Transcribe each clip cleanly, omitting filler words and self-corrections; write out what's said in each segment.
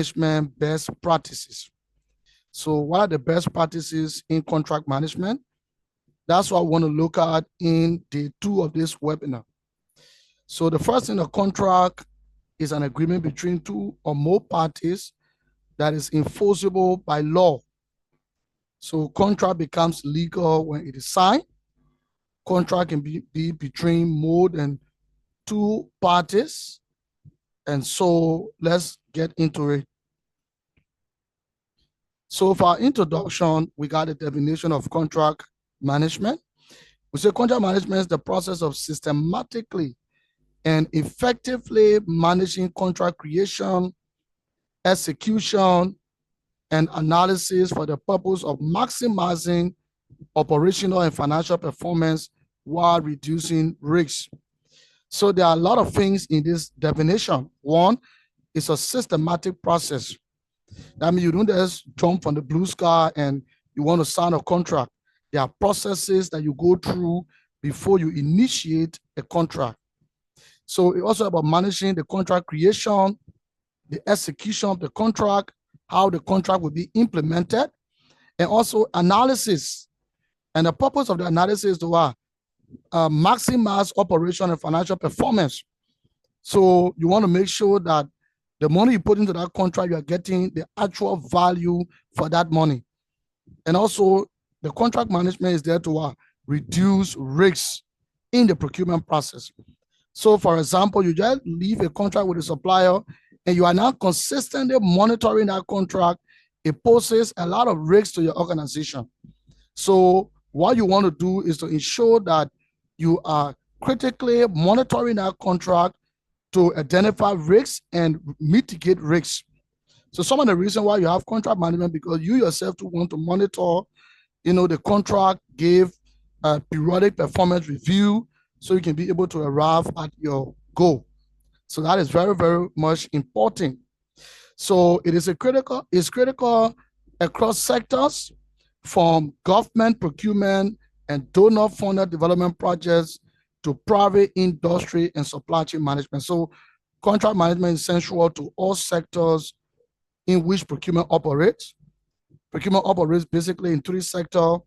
management best practices. So what are the best practices in contract management? That's what I want to look at in day 2 of this webinar. So the first in a contract is an agreement between 2 or more parties that is enforceable by law. So contract becomes legal when it is signed. Contract can be between more than 2 parties. And so let's get into it. So for our introduction, we got a definition of contract management. We say contract management is the process of systematically and effectively managing contract creation, execution, and analysis for the purpose of maximizing operational and financial performance while reducing risks. So there are a lot of things in this definition. One, it's a systematic process. That means you don't just jump from the blue sky and you want to sign a contract. There are processes that you go through before you initiate a contract. So it's also about managing the contract creation, the execution of the contract, how the contract will be implemented, and also analysis. And the purpose of the analysis is to maximize operation and financial performance. So you want to make sure that the money you put into that contract, you are getting the actual value for that money. And also, the contract management is there to reduce risks in the procurement process. So, for example, you just leave a contract with a supplier and you are now consistently monitoring that contract. It poses a lot of risks to your organization. So, what you want to do is to ensure that you are critically monitoring that contract to identify risks and mitigate risks. So some of the reasons why you have contract management, because you yourself to want to monitor, the contract, give a periodic performance review so you can be able to arrive at your goal. So that is very, very much important. So it's critical across sectors, from government procurement and donor-funded development projects to private industry and supply chain management. So contract management is central to all sectors in which procurement operates. Procurement operates basically in 3 sectors: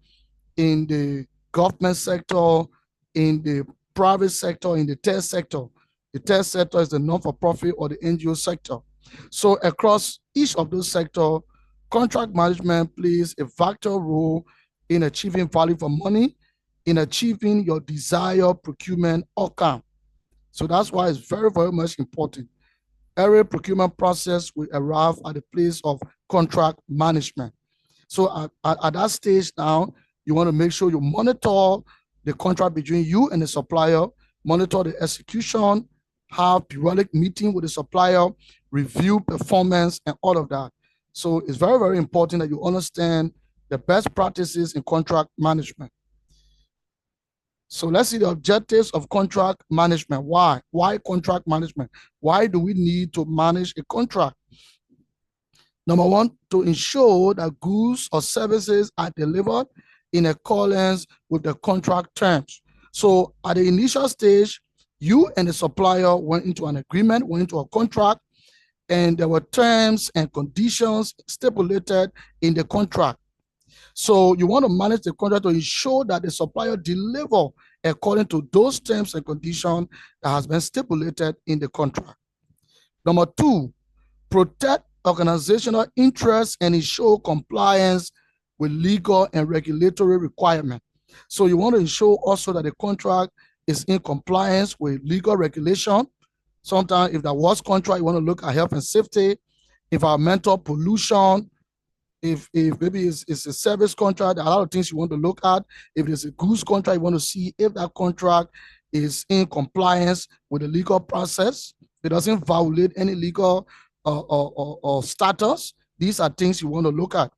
in the government sector, in the private sector, in the third sector. The third sector is the non-for-profit or the NGO sector. So across each of those sectors, contract management plays a vital role in achieving value for money, in achieving your desired procurement outcome. So that's why it's very, very much important. Every procurement process will arrive at the place of contract management. So at that stage now, you want to make sure you monitor the contract between you and the supplier, monitor the execution, have periodic meeting with the supplier, review performance, and all of that. So it's very, very important that you understand the best practices in contract management. So let's see the objectives of contract management. Why? Why contract management? Why do we need to manage a contract? Number one, to ensure that goods or services are delivered in accordance with the contract terms. So at the initial stage, you and the supplier went into an agreement, went into a contract, and there were terms and conditions stipulated in the contract. So you want to manage the contract to ensure that the supplier deliver according to those terms and conditions that has been stipulated in the contract. Number 2, protect organizational interests and ensure compliance with legal and regulatory requirements. So you want to ensure also that the contract is in compliance with legal regulation. Sometimes if there was contract, you want to look at health and safety, environmental pollution. If maybe it's a service contract, there are a lot of things you want to look at. If it's a goods contract, you want to see if that contract is in compliance with the legal process. It doesn't violate any legal or status. These are things you want to look at.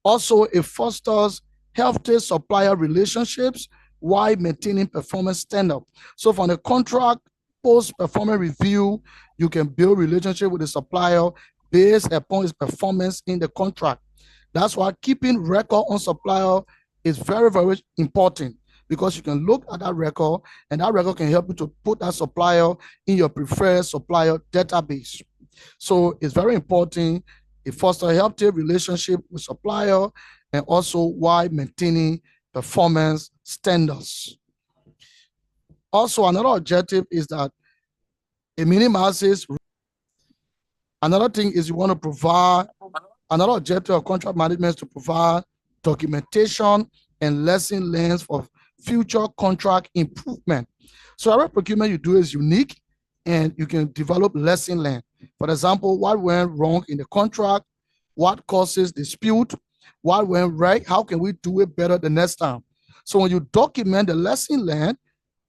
Also, it fosters healthy supplier relationships while maintaining performance standard. So from the contract post-performance review, you can build relationship with the supplier based upon his performance in the contract. That's why keeping record on supplier is very, very important, because you can look at that record and that record can help you to put that supplier in your preferred supplier database. So it's very important. It fosters a healthy relationship with supplier and also while maintaining performance standards. Also, another objective is that it minimizes. Another thing is you want to provide, another objective of contract management is to provide documentation and lesson learned for future contract improvement. So every procurement you do is unique and you can develop lesson learned. For example, what went wrong in the contract, what causes dispute, what went right, how can we do it better the next time? So when you document the lesson learned,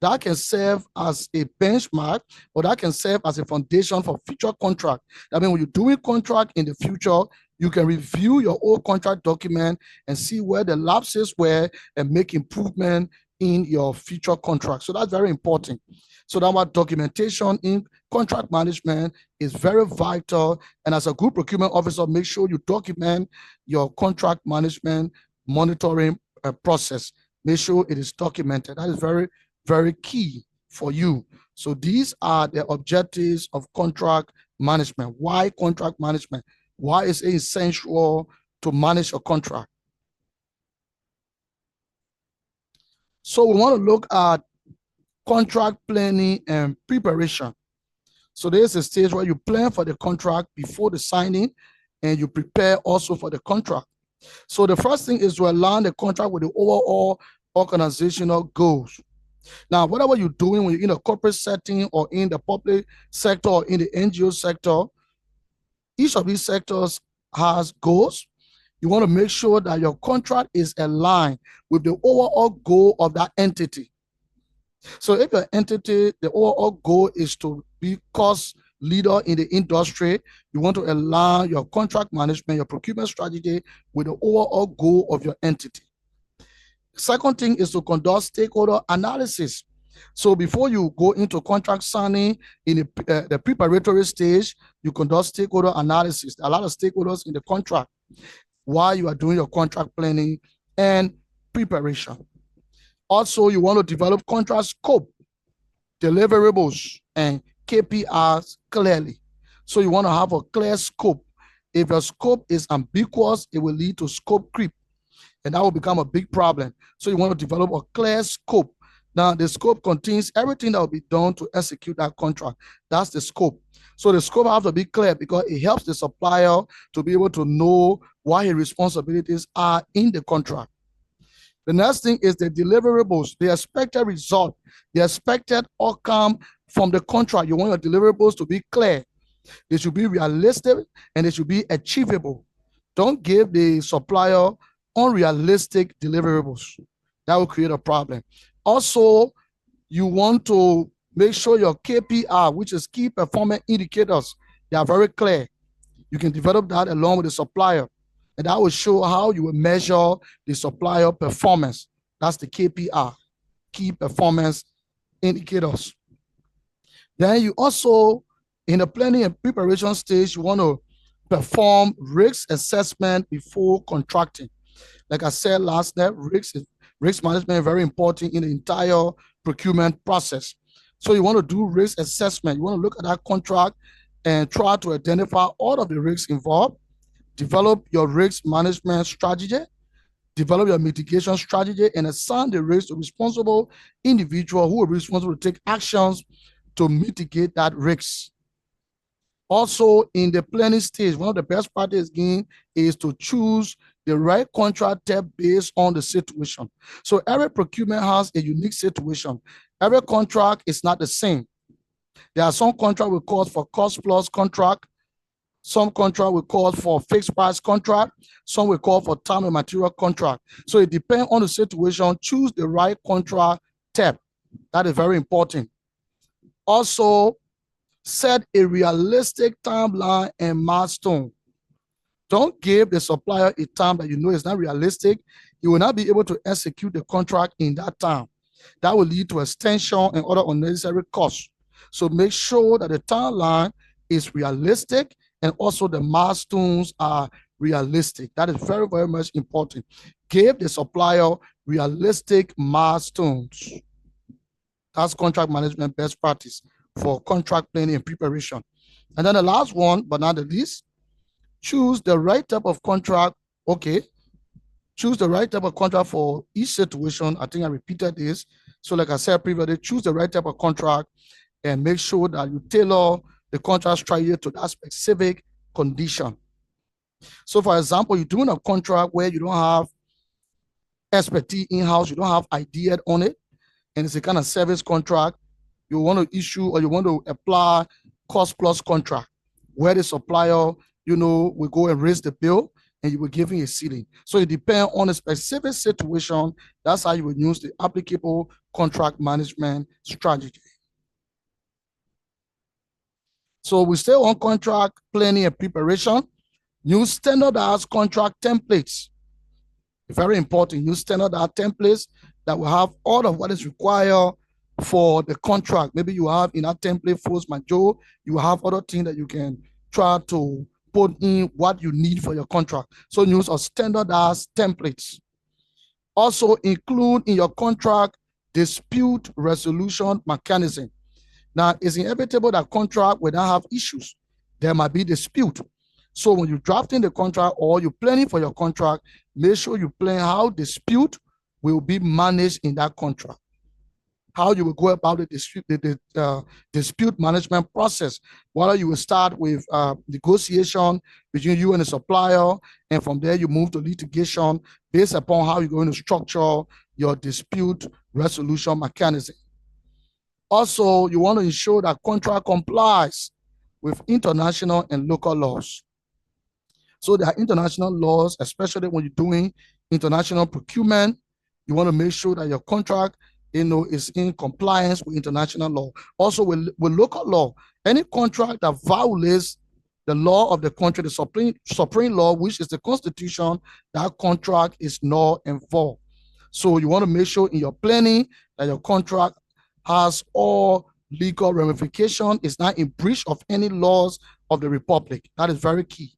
that can serve as a benchmark or that can serve as a foundation for future contract. I mean, when you're doing contract in the future, you can review your old contract document and see where the lapses were and make improvement in your future contract. So that's very important. So that what documentation in contract management is very vital. And as a group procurement officer, make sure you document your contract management monitoring process. Make sure it is documented. That is very key for you. So these are the objectives of contract management. Why contract management? Why is it essential to manage a contract? So we want to look at contract planning and preparation. So there's a stage where you plan for the contract before the signing and you prepare also for the contract. So the first thing is to align the contract with the overall organizational goals. Now, whatever you're doing when you're in a corporate setting or in the public sector or in the NGO sector, each of these sectors has goals. You want to make sure that your contract is aligned with the overall goal of that entity. So if your entity, the overall goal is to be cost leader in the industry, you want to align your contract management, your procurement strategy with the overall goal of your entity. Second thing is to conduct stakeholder analysis. So before you go into contract signing in the preparatory stage, you conduct stakeholder analysis. A lot of stakeholders in the contract while you are doing your contract planning and preparation. Also, you want to develop contract scope, deliverables, and KPIs clearly. So you want to have a clear scope. If your scope is ambiguous, it will lead to scope creep, and that will become a big problem. So you want to develop a clear scope. Now, the scope contains everything that will be done to execute that contract. That's the scope. So the scope has to be clear because it helps the supplier to be able to know what his responsibilities are in the contract. The next thing is the deliverables, the expected result, the expected outcome from the contract. You want your deliverables to be clear. They should be realistic and they should be achievable. Don't give the supplier unrealistic deliverables. That will create a problem. Also, you want to make sure your KPI, which is key performance indicators, they are very clear. You can develop that along with the supplier, and that will show how you will measure the supplier performance. That's the KPI, key performance indicators. Then you also, in the planning and preparation stage, you want to perform risk assessment before contracting. Like I said last night, risk management is very important in the entire procurement process. So you want to do risk assessment. You want to look at that contract and try to identify all of the risks involved, develop your risk management strategy, develop your mitigation strategy, and assign the risk to responsible individual who will be responsible to take actions to mitigate that risk. Also, in the planning stage, one of the best practices again is to choose the right contract type based on the situation. So every procurement has a unique situation. Every contract is not the same. There are some contract we call for cost plus contract. Some contract we call for fixed price contract. Some we call for time and material contract. So it depends on the situation. Choose the right contract type. That is very important. Also, set a realistic timeline and milestone. Don't give the supplier a time that you know is not realistic. You will not be able to execute the contract in that time. That will lead to extension and other unnecessary costs. So make sure that the timeline is realistic and also the milestones are realistic. That is very, very much important. Give the supplier realistic milestones. That's contract management best practice for contract planning and preparation. And then the last one, but not the least, choose the right type of contract. Okay. Choose the right type of contract for each situation. I think I repeated this. So like I said previously, choose the right type of contract and make sure that you tailor the contract strategy to that specific condition. So for example, you're doing a contract where you don't have expertise in-house, you don't have idea on it, and it's a kind of service contract, you want to issue or you want to apply cost plus contract, where the supplier, will go and raise the bill and you will give him a ceiling. So it depends on a specific situation. That's how you will use the applicable contract management strategy. So we stay on contract planning and preparation. Use standardized contract templates. Very important. Use standardized templates that will have all of what is required for the contract. Maybe you have in that template force majeure, you have other things that you can try to put in what you need for your contract. So use a standardized templates. Also include in your contract dispute resolution mechanism. Now, it's inevitable that contract will not have issues. There might be dispute. So when you're drafting the contract or you're planning for your contract, make sure you plan how dispute will be managed in that contract. How you will go about the dispute management process. Whether you will start with negotiation between you and the supplier, and from there you move to litigation based upon how you're going to structure your dispute resolution mechanism. Also, you want to ensure that contract complies with international and local laws. So there are international laws, especially when you're doing international procurement. You want to make sure that your contract, is in compliance with international law. Also with local law, any contract that violates the law of the country, the supreme law, which is the Constitution, that contract is null and void. So you want to make sure in your planning that your contract has all legal ramification, is not in breach of any laws of the Republic. That is very key.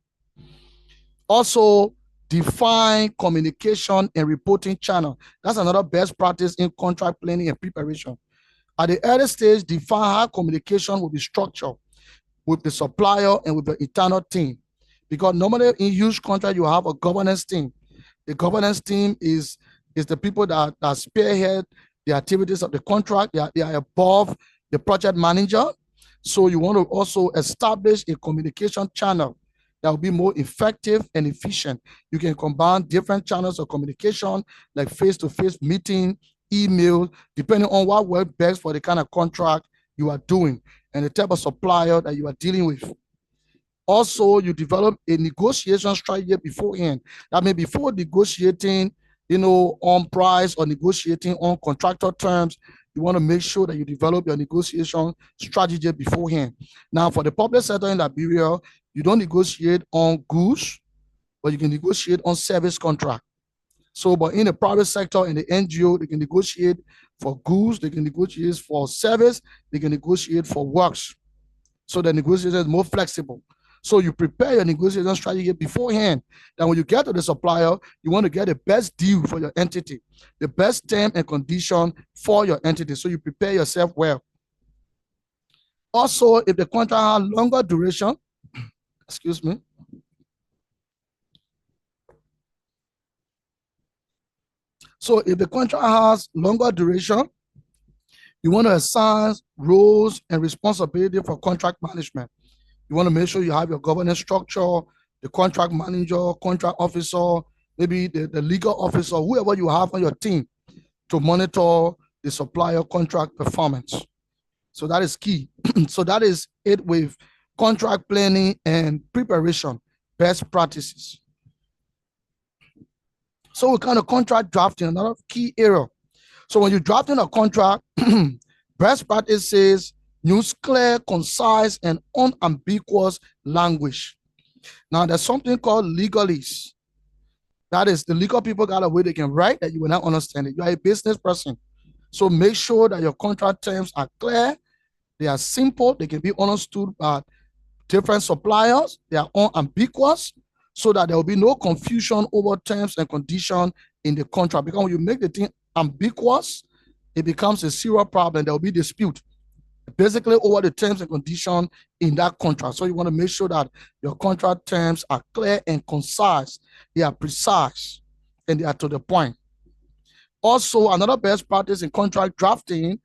Also, define communication and reporting channel. That's another best practice in contract planning and preparation. At the early stage, define how communication will be structured with the supplier and with the internal team. Because normally in huge contract, you have a governance team. The governance team is the people that spearhead the activities of the contract. They are above the project manager. So you want to also establish a communication channel that will be more effective and efficient. You can combine different channels of communication, like face-to-face meeting, email, depending on what works best for the kind of contract you are doing and the type of supplier that you are dealing with. Also, you develop a negotiation strategy beforehand. That means before negotiating, on price or negotiating on contractor terms, you want to make sure that you develop your negotiation strategy beforehand. Now, for the public sector in Liberia, you don't negotiate on goods, but you can negotiate on service contract. So, but in the private sector, in the NGO, they can negotiate for goods, they can negotiate for service, they can negotiate for works. So the negotiation is more flexible. So you prepare your negotiation strategy beforehand. Then when you get to the supplier, you want to get the best deal for your entity, the best term and condition for your entity. So you prepare yourself well. Also, if the contract has longer duration, excuse me. So if the contract has longer duration, you want to assign roles and responsibility for contract management. You want to make sure you have your governance structure, the contract manager, contract officer, maybe the legal officer, whoever you have on your team to monitor the supplier contract performance. So that is key. So that is it with contract planning and preparation, best practices. So we kind of contract drafting, another key area. So when you're drafting a contract, best practices use clear, concise, and unambiguous language. Now, there's something called legalese. That is, the legal people got a way they can write that you will not understand it. You are a business person. So make sure that your contract terms are clear, they are simple, they can be understood by different suppliers, they are unambiguous, so that there will be no confusion over terms and conditions in the contract. Because when you make the thing ambiguous, it becomes a serious problem. There will be dispute. basically over the terms and conditions in that contract. So you want to make sure that your contract terms are clear and concise, they are precise, and they are to the point. Also, another best practice in contract drafting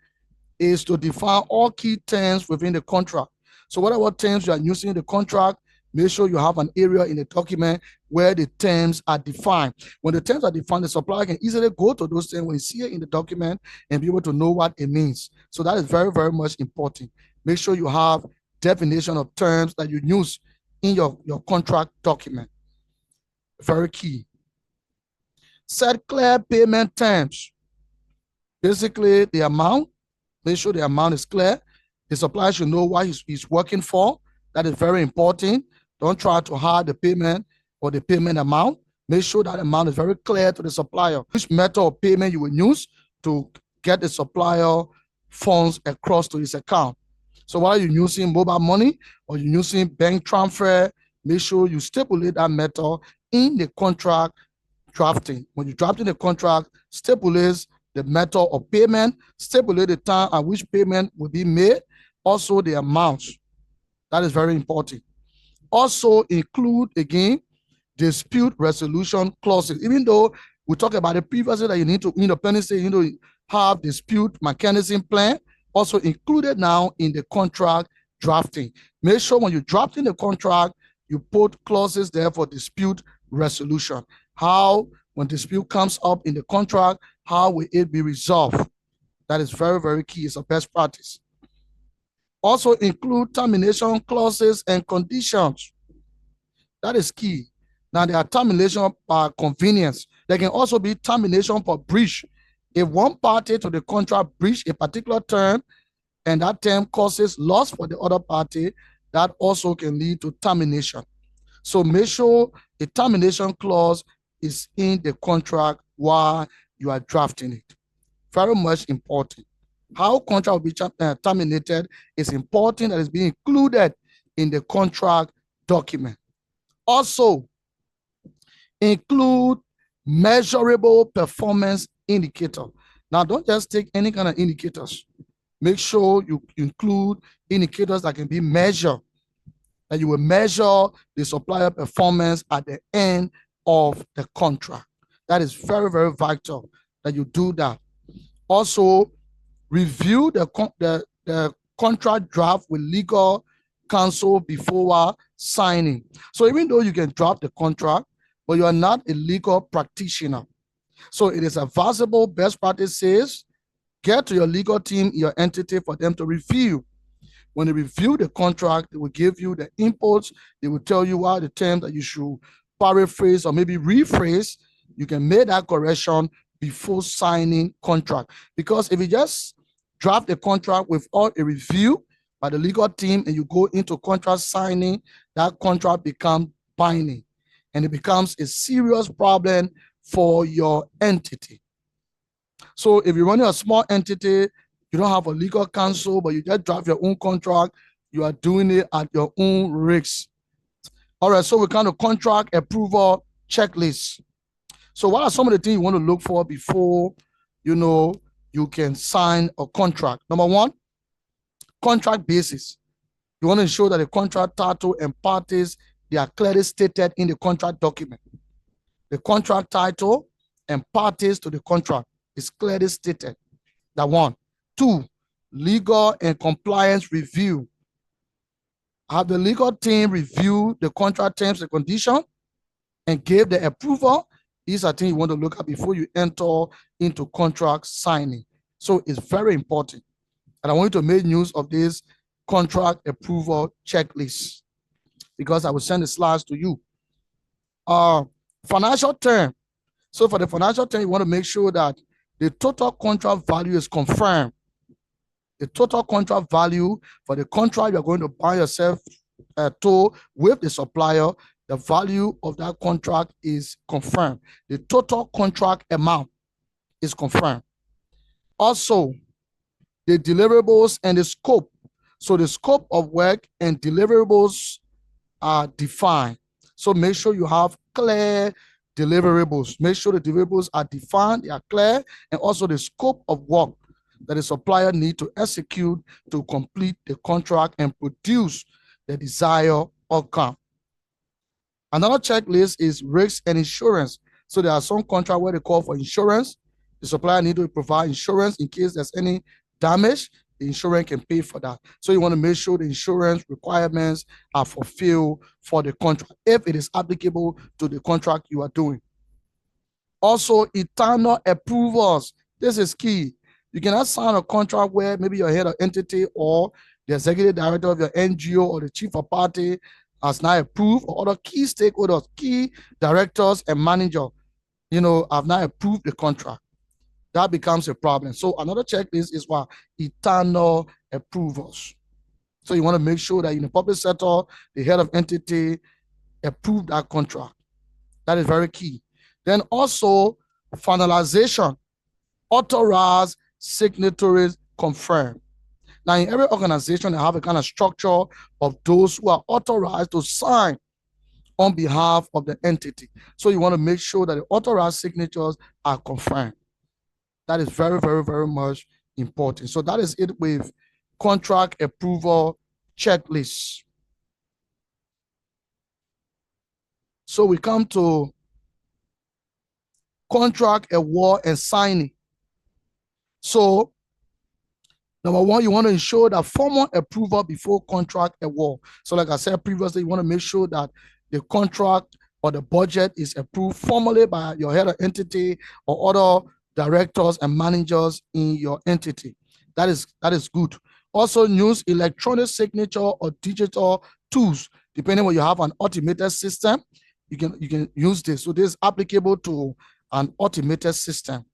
is to define all key terms within the contract. So whatever terms you are using in the contract, make sure you have an area in the document where the terms are defined. When the terms are defined, the supplier can easily go to those terms when you see it in the document and be able to know what it means. So that is very, very much important. Make sure you have definition of terms that you use in your contract document. Very key. Set clear payment terms. Basically, the amount, make sure the amount is clear. The supplier should know what he's working for. That is very important. Don't try to hide the payment or the payment amount. Make sure that amount is very clear to the supplier. Which method of payment you will use to get the supplier funds across to his account. So whether you're using mobile money or you're using bank transfer, make sure you stipulate that method in the contract drafting. When you're drafting the contract, stipulate the method of payment, stipulate the time at which payment will be made, also the amounts. That is very important. Also include, again, dispute resolution clauses. Even though we talked about it previously that you need to, in the planning stage, you need to have dispute mechanism plan, also included now in the contract drafting. Make sure when you're drafting the contract, you put clauses there for dispute resolution. How, when dispute comes up in the contract, how will it be resolved? That is very, very key. It's a best practice. Also include termination clauses and conditions. That is key. Now, there are termination by convenience. There can also be termination for breach. If one party to the contract breach a particular term and that term causes loss for the other party, that also can lead to termination. So make sure a termination clause is in the contract while you are drafting it. Very much important. How contract will be terminated is important, that is being included in the contract document. Also, include measurable performance indicator. Now, don't just take any kind of indicators. Make sure you include indicators that can be measured, that you will measure the supplier performance at the end of the contract. That is very, very vital that you do that. Also, review the contract draft with legal counsel before signing. So even though you can draft the contract, but you are not a legal practitioner, so it is advisable, best practice says, get to your legal team, your entity, for them to review. When they review the contract, they will give you the inputs. They will tell you what the terms that you should paraphrase or maybe rephrase. You can make that correction before signing contract. Because if you just draft a contract without a review by the legal team and you go into contract signing, that contract becomes binding and it becomes a serious problem for your entity. So if you're running a small entity, you don't have a legal counsel, but you just draft your own contract, you are doing it at your own risk. All right, so we kind of contract approval checklist. So what are some of the things you want to look for before, you can sign a contract? Number one, contract basis. You want to ensure that the contract title and parties, they are clearly stated in the contract document. The contract title and parties to the contract is clearly stated. That one. Two, legal and compliance review. Have the legal team review the contract terms and conditions and give the approval? These are things you want to look at before you enter into contract signing. So it's very important. And I want you to make use of this contract approval checklist because I will send the slides to you. Financial term. So for the financial term, you want to make sure that the total contract value is confirmed. The total contract value for the contract you're going to buy yourself to with the supplier, the value of that contract is confirmed. The total contract amount is confirmed. Also, the deliverables and the scope. So the scope of work and deliverables are defined. So make sure you have clear deliverables. Make sure the deliverables are defined, they are clear, and also the scope of work. that the supplier need to execute to complete the contract and produce the desired outcome. Another checklist is risks and insurance. So there are some contracts where they call for insurance. The supplier need to provide insurance in case there's any damage. The insurance can pay for that. So you want to make sure the insurance requirements are fulfilled for the contract if it is applicable to the contract you are doing. Also, internal approvals. This is key. You cannot sign a contract where maybe your head of entity or the executive director of your NGO or the chief of party has not approved, or other key stakeholders, key directors and manager, have not approved the contract. That becomes a problem. So another checklist is what? Internal approvals. So you want to make sure that in the public sector, the head of entity approved that contract. That is very key. Then also finalization, authorized, signatories, confirm. Now, in every organization, they have a kind of structure of those who are authorized to sign on behalf of the entity. So you want to make sure that the authorized signatures are confirmed. That is very, very, very much important. So that is it with contract approval checklist. So we come to contract award and signing. So number one, you want to ensure that formal approval before contract award. So like I said previously, you want to make sure that the contract or the budget is approved formally by your head of entity or other directors and managers in your entity. That is good. Also, use electronic signature or digital tools. Depending on what you have an automated system, you can use this. So this is applicable to an automated system.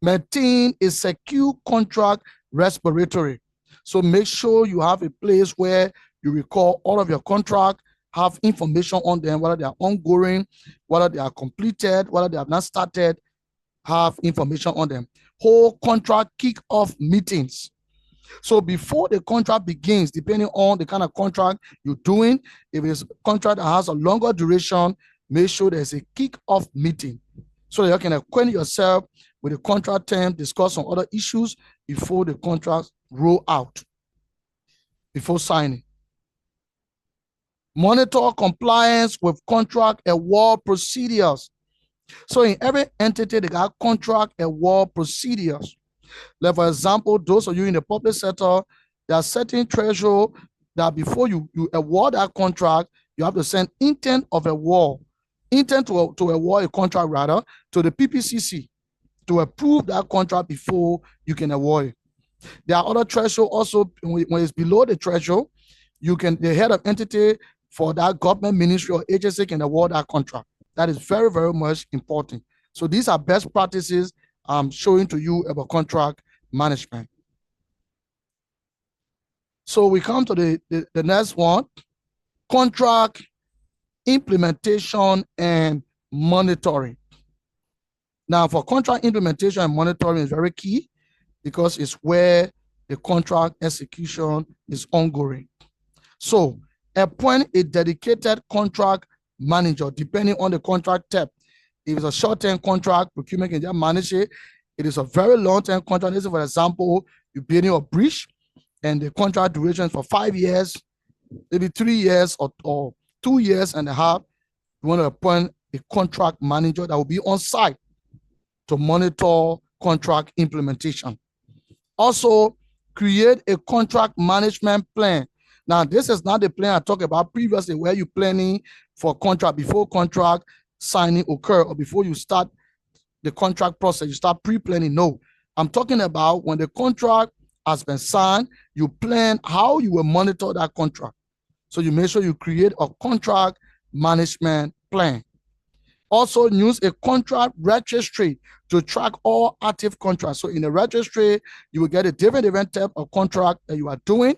Maintain a secure contract repository. So make sure you have a place where you record all of your contract, have information on them, whether they are ongoing, whether they are completed, whether they have not started, have information on them. Hold contract kick-off meetings. So before the contract begins, depending on the kind of contract you're doing, if it's a contract that has a longer duration, make sure there's a kick-off meeting so that you can acquaint yourself with the contract term, discuss some other issues before the contract roll out, before signing. Monitor compliance with contract award procedures. So in every entity, they got contract award procedures. Like for example, those of you in the public sector, there are certain thresholds that before you award that contract, you have to send intent of award, intent to award a contract rather, to the PPCC to approve that contract before you can award it. There are other thresholds also. When it's below the threshold, the head of entity for that government ministry or agency can award that contract. That is very, very much important. So these are best practices I'm showing to you about contract management. So we come to the next one, contract implementation and monitoring. Now for contract implementation and monitoring is very key because it's where the contract execution is ongoing. So appoint a dedicated contract manager depending on the contract type. If it's a short-term contract, procurement can just manage it. It is a very long-term contract. This is, for example, you're building a bridge and the contract duration is for 5 years, maybe 3 years or 2 years and a half. You want to appoint a contract manager that will be on site to monitor contract implementation. Also, create a contract management plan. Now, this is not the plan I talked about previously where you're planning for contract before contract signing occur or before you start the contract process, you start pre-planning. No, I'm talking about when the contract has been signed, you plan how you will monitor that contract. So you make sure you create a contract management plan. Also use a contract registry to track all active contracts. So in the registry, you will get a different type of contract that you are doing.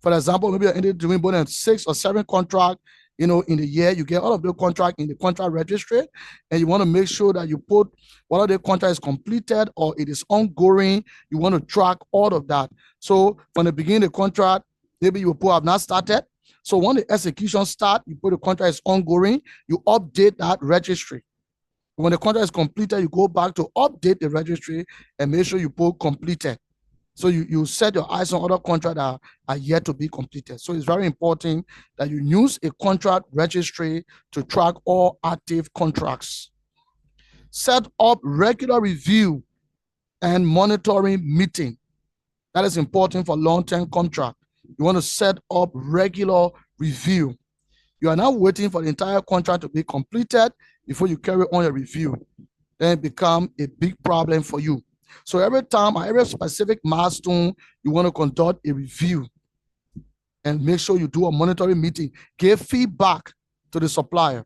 For example, maybe you're doing more than 6 or 7 contracts, in the year. You get all of the contract in the contract registry, and you want to make sure that you put whether the contract is completed or it is ongoing. You want to track all of that. So from the beginning of the contract, maybe you will put have not started. So when the execution starts, you put the contract is ongoing, you update that registry When the contract is completed, you go back to update the registry and make sure you put completed. So you set your eyes on other contracts that are yet to be completed. So it's very important that you use a contract registry to track all active contracts. Set up regular review and monitoring meeting. That is important for long-term contract. You want to set up regular review. You are now waiting for the entire contract to be completed before you carry on your review. Then it becomes a big problem for you. So every time, at every specific milestone, you want to conduct a review and make sure you do a monitoring meeting. Give feedback to the supplier,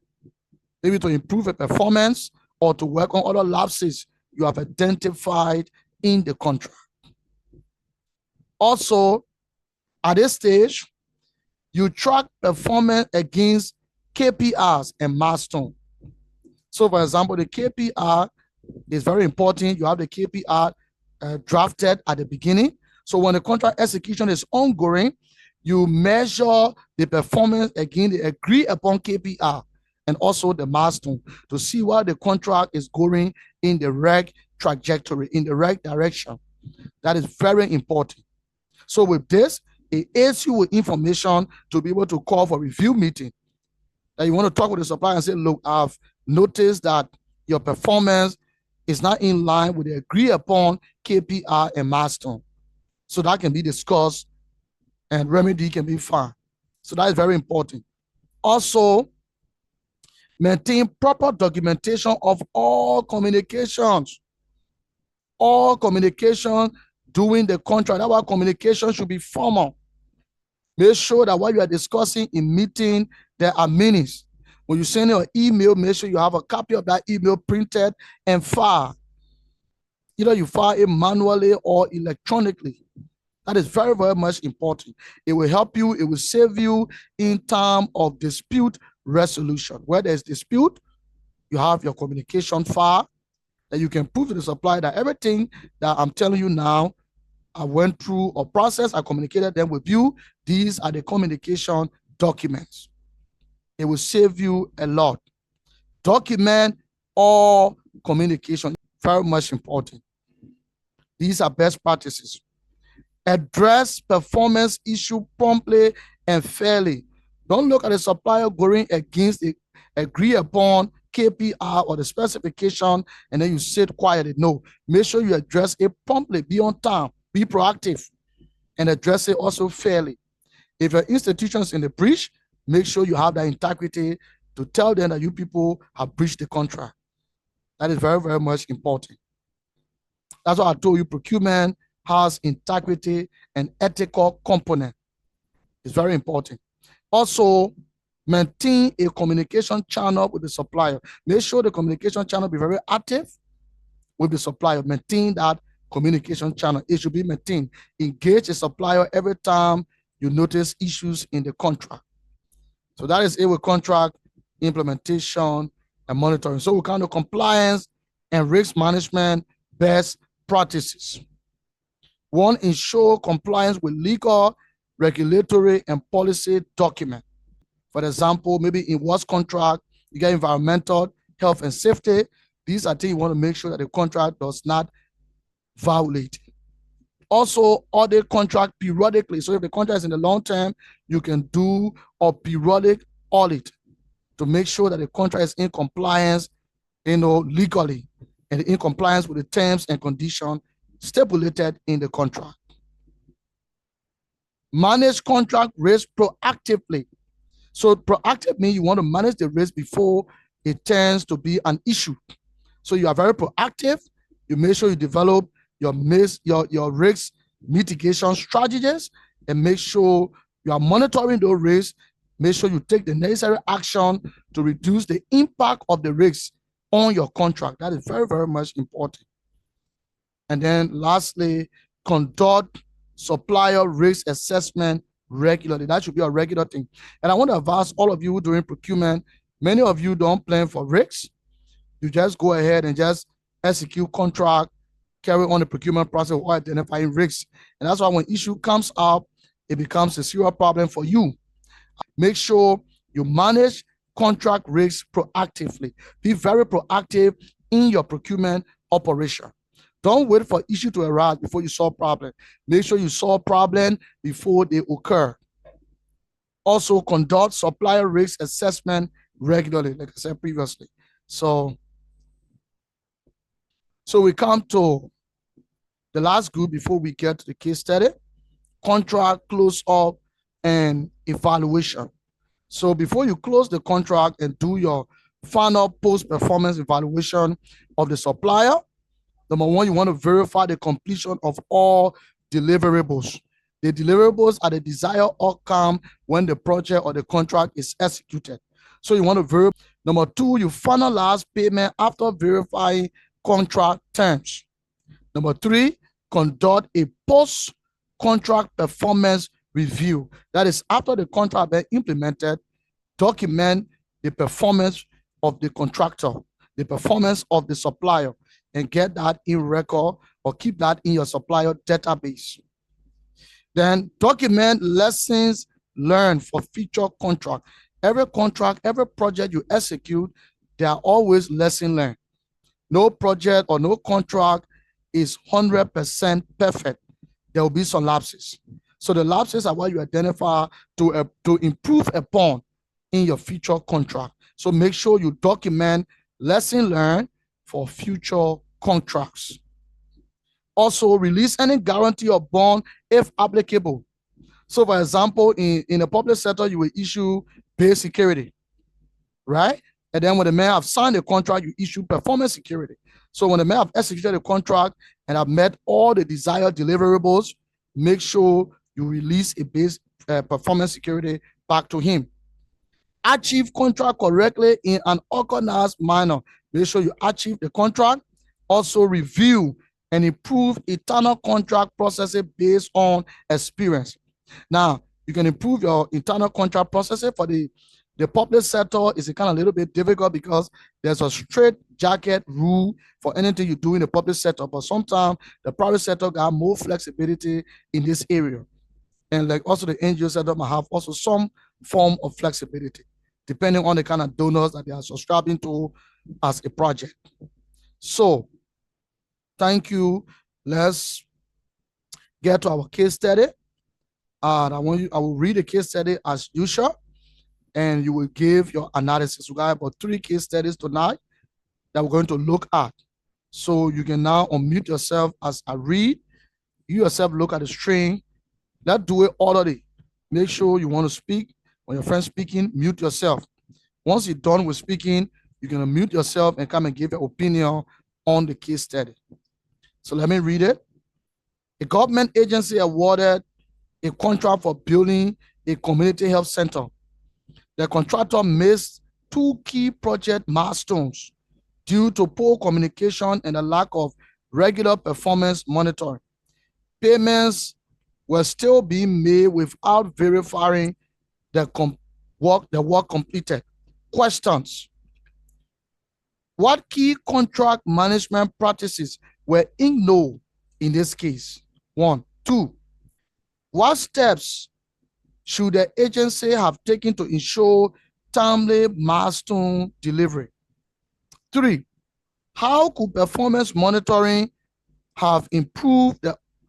maybe to improve the performance or to work on other lapses you have identified in the contract. Also, at this stage, you track performance against KPIs and milestones. So, for example, the KPI is very important. You have the KPI drafted at the beginning. So when the contract execution is ongoing, you measure the performance against the agreed upon KPI and also the milestone to see why the contract is going in the right trajectory, in the right direction. That is very important. So with this, it aids you with information to be able to call for review meeting. That you want to talk with the supplier and say, look, I've noticed that your performance is not in line with the agreed upon KPI and milestone. So that can be discussed and remedy can be found. So that is very important. Also, maintain proper documentation of all communications. All communication during the contract. That's why communication should be formal. Make sure that what you are discussing in meeting, there are minutes. When you send an email, make sure you have a copy of that email printed and filed. Either you file it manually or electronically. That is very, very much important. It will help you. It will save you in time of dispute resolution. Where there's dispute, you have your communication file that you can prove to the supplier that everything that I'm telling you now, I went through a process, I communicated them with you. These are the communication documents. It will save you a lot. Document all communication, very much important. These are best practices. Address performance issue promptly and fairly. Don't look at the supplier going against the agreed upon KPI or the specification and then you sit quietly. No, make sure you address it promptly, be on time, be proactive, and address it also fairly. If your institution is in the breach, make sure you have that integrity to tell them that you people have breached the contract. That is very, very much important. That's why I told you procurement has integrity and ethical component. It's very important. Also, maintain a communication channel with the supplier. Make sure the communication channel be very active with the supplier. Maintain that communication channel. It should be maintained. Engage a supplier every time you notice issues in the contract. So that is it with contract implementation and monitoring. So we kind of compliance and risk management best practices. One, ensure compliance with legal, regulatory, and policy document. For example, maybe in works contract, you get environmental, health, and safety. These are things you want to make sure that the contract does not violate. Also, audit contract periodically. So if the contract is in the long term, you can do a periodic audit to make sure that the contract is in compliance, legally, and in compliance with the terms and conditions stipulated in the contract. Manage contract risk proactively. So proactive means you want to manage the risk before it turns to be an issue. So you are very proactive. You make sure you develop your risk mitigation strategies and make sure you are monitoring those risks. Make sure you take the necessary action to reduce the impact of the risks on your contract. That is very, very much important. And then lastly, conduct supplier risk assessment regularly. That should be a regular thing. And I want to advise all of you doing procurement, many of you don't plan for risks. You just go ahead and just execute contract, carry on the procurement process while identifying risks. And that's why when issue comes up, it becomes a serious problem for you. Make sure you manage contract risks proactively. Be very proactive in your procurement operation. Don't wait for issue to arise before you solve problem. Make sure you solve problem before they occur. Also, conduct supplier risk assessment regularly, like I said previously. So we come to the last group before we get to the case study: contract close up and evaluation. So before you close the contract and do your final post-performance evaluation of the supplier, number one, you want to verify the completion of all deliverables. The deliverables are the desired outcome when the project or the contract is executed. So you want to verify. Number two, you finalize payment after verifying contract terms. Number three, conduct a post-contract performance review. That is, after the contract has been implemented, document the performance of the contractor, the performance of the supplier, and get that in record or keep that in your supplier database. Then document lessons learned for future contract. Every contract, every project you execute, there are always lessons learned. No project or no contract is 100% perfect. There will be some lapses. So the lapses are what you identify to improve upon in your future contract. So make sure you document lesson learned for future contracts. Also, release any guarantee or bond if applicable. So for example, in a public sector, you will issue base security, right? And then when the mayor have signed the contract, you issue performance security. So when the mayor have executed the contract and have met all the desired deliverables, make sure you release a base performance security back to him. Achieve contract correctly in an organized manner. Make sure you achieve the contract. Also review and improve internal contract processes based on experience. Now, you can improve your internal contract processes. For the public sector is a kind of little bit difficult because there's a straight jacket rule for anything you do in the public sector, but sometimes the private sector got more flexibility in this area. And like also the NGO sector might have also some form of flexibility, depending on the kind of donors that they are subscribing to as a project. So, thank you. Let's get to our case study. I will read the case study as usual, and you will give your analysis. We got about 3 case studies tonight that we're going to look at. So you can now unmute yourself as I read. You yourself look at the string. Let's do it orderly. Make sure you want to speak. When your friend's speaking, mute yourself. Once you're done with speaking, you can unmute yourself and come and give your opinion on the case study. So let me read it. A government agency awarded a contract for building a community health center. The contractor missed 2 key project milestones due to poor communication and a lack of regular performance monitoring. Payments were still being made without verifying the work completed. Questions: what key contract management practices were ignored in this case? 1. 2. What steps should the agency have taken to ensure timely milestone delivery? 3. How could performance monitoring have improved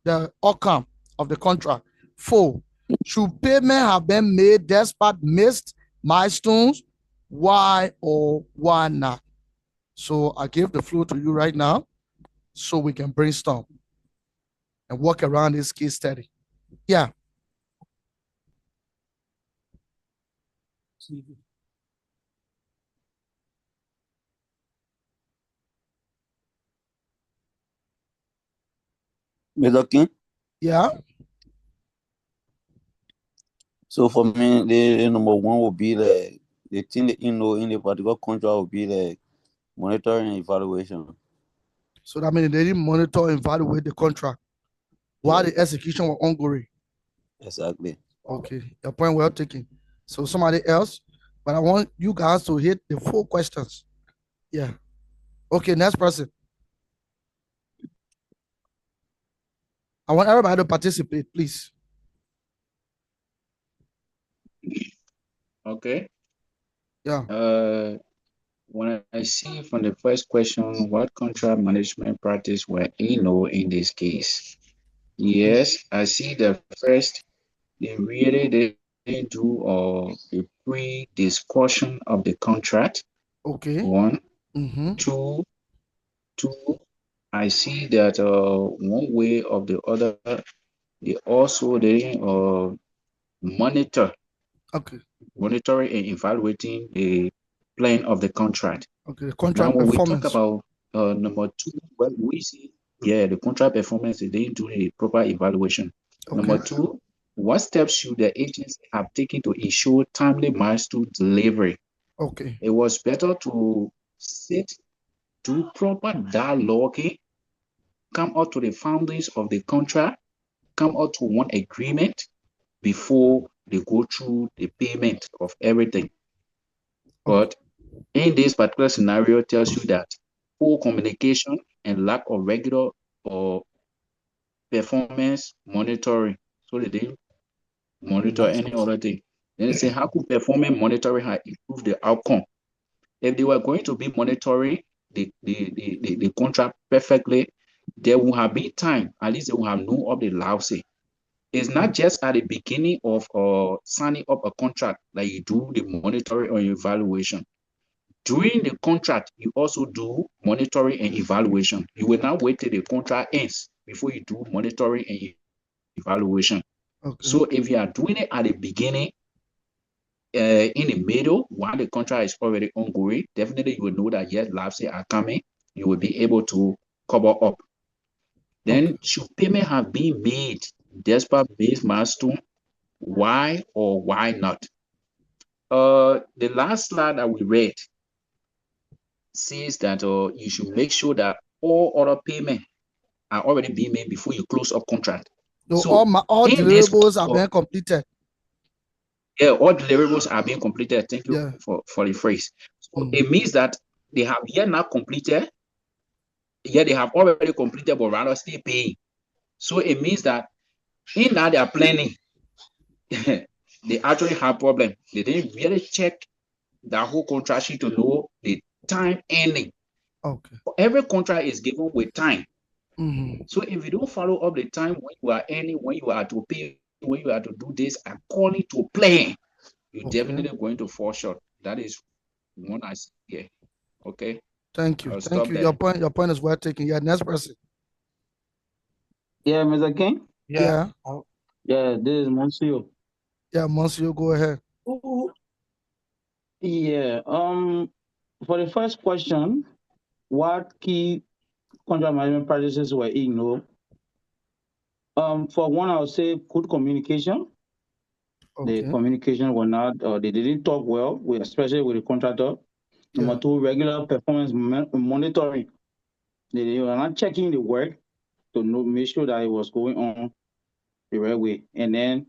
the outcome of the contract? 4. Should payment have been made despite missed milestones? Why or why not? So I give the floor to you right now so we can brainstorm and work around this case study. Yeah. Mr. King? Yeah. So for me, the number 1 would be the thing that in the particular contract would be the monitoring and evaluation. So that means they didn't monitor and evaluate the contract while the execution was ongoing. Exactly. Okay, your point well taken. So somebody else, but I want you guys to hit the 4 questions. Yeah. Okay, next person. I want everybody to participate, please. Okay. Yeah. When I see from the first question, what contract management practice were in this case? Yes, I see the first, they really didn't do a pre-discussion of the contract. Okay. One, Mm-hmm. two, I see that one way or the other, they also didn't monitor, Okay. monitoring and evaluating the plan of the contract. Okay. Now, Contract when we talk performance. about number two, what we see, yeah, the contract performance, they didn't do a proper evaluation. Number Okay. two, what steps should the agency have taken to ensure timely milestone delivery? Okay. It was better to sit, do proper dialogue, come out to the foundings of the contract, come out to one agreement before they go through the payment of everything. Okay. But in this particular scenario, tells you that poor communication and lack of regular or performance monitoring. So they didn't monitor any other thing. Then they say, how could performance monitoring have improved the outcome? If they were going to be monitoring the contract perfectly, there would have been time, at least they would have known of the lousy. It's not just at the beginning of signing up a contract that you do the monitoring or evaluation. During the contract, you also do monitoring and evaluation. You will not wait till the contract ends before you do monitoring and evaluation. Okay. So if you are doing it at the beginning, in the middle, while the contract is already ongoing, definitely you will know that yes, lapses are coming. You will be able to cover up. Okay. Then should payment have been made despite base milestone? Why or why not? The last slide that we read says that you should make sure that all other payments are already being made before you close up contract. So So all in this, deliverables are being completed. yeah, all deliverables are being completed. Thank you Yeah. for the phrase. So Mm. it means that they have yet not completed, yet they have already completed, but rather still paying. So it means that in that they are planning, they actually have problem. They didn't really check that whole contract sheet to know the time ending. Okay. Every contract is given with time. Mm-hmm. So if you don't follow up the time when you are earning, when you are to pay, when you are to do this according to plan, you're Okay. definitely going to fall short. That is one I see here. Okay, Thank you. I'll Thank stop you. there. Your point is well taken. Yeah, next person. Yeah, Mr. King. Yeah. Yeah, this is Monsieur. Yeah, Monsieur, go ahead. Yeah. For the first question, what key contract management practices were ignored? For one, I would say good communication. The Okay. communication were not, they didn't talk well, especially with the contractor. Yeah. Number two, regular performance monitoring. They were not checking the work to make sure that it was going on the right way. And then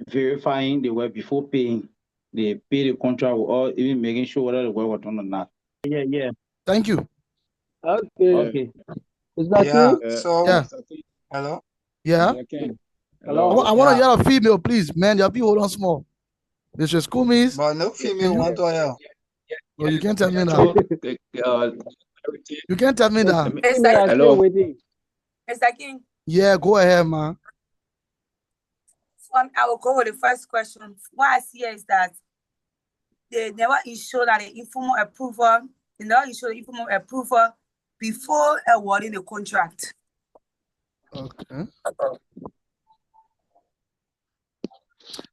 verifying the work before paying. They pay the contract or even making sure whether the work was done or not. Yeah. Thank you. Okay. Mr. Yeah, King? so Yeah. Mr. King, hello. Yeah. Mr. King, Hello? hello. I want to Yeah, hear a female, please. Man, your people hold on small. Mr. Schoolmees, but no can female you? want to help. No, you can't tell me that. So, You can't tell me that. We are hello. still waiting. Mr. King, Yeah, go ahead, man. I will go with the first question. What I see is that they never ensure that the informal approval, they never ensure the informal approval before awarding the contract. Okay.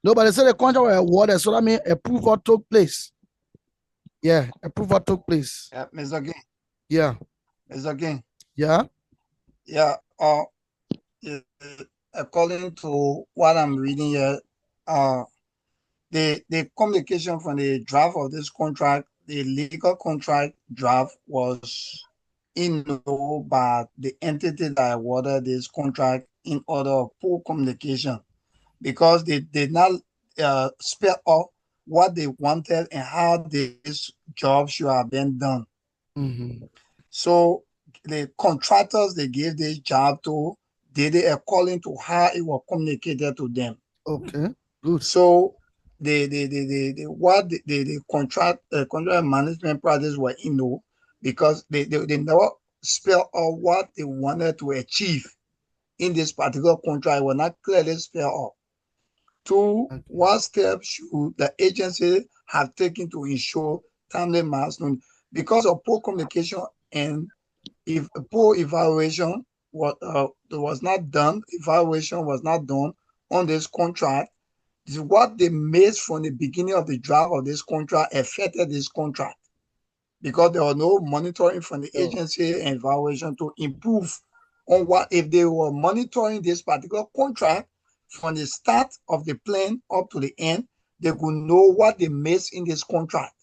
Nobody said the contract was awarded, so that means approval took place. Yeah, approval took place. Yeah, Mr. King. Yeah. Mr. King. Yeah. Yeah. Yeah, according to what I'm reading here, the communication from the draft of this contract, the legal contract draft was ignored by the entity that awarded this contract in order of poor communication, because they did not spell out what they wanted and how this job should have been done. Mm-hmm. So the contractors they gave this job to did it according to how it was communicated to them. Okay, good. So the contract management practice were because they never spell out what they wanted to achieve in this particular contract. It was not clearly spelled out. Two, what steps should the agency have taken to ensure timely milestone? Because of poor communication and if poor evaluation was not done on this contract, this is what they missed from the beginning of the draft of this contract affected this contract because there was no monitoring from the agency and evaluation to improve on what if they were monitoring this particular contract from the start of the plan up to the end, they could know what they missed in this contract.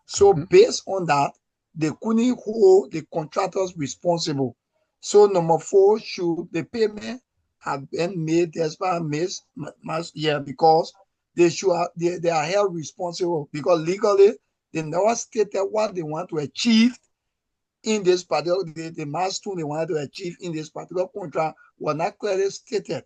So based on that, they couldn't hold the contractors responsible. So number 4, should the payment have been made despite because they are held responsible because legally they never stated what they want to achieve in this particular the milestone they wanted to achieve in this particular contract was not clearly stated.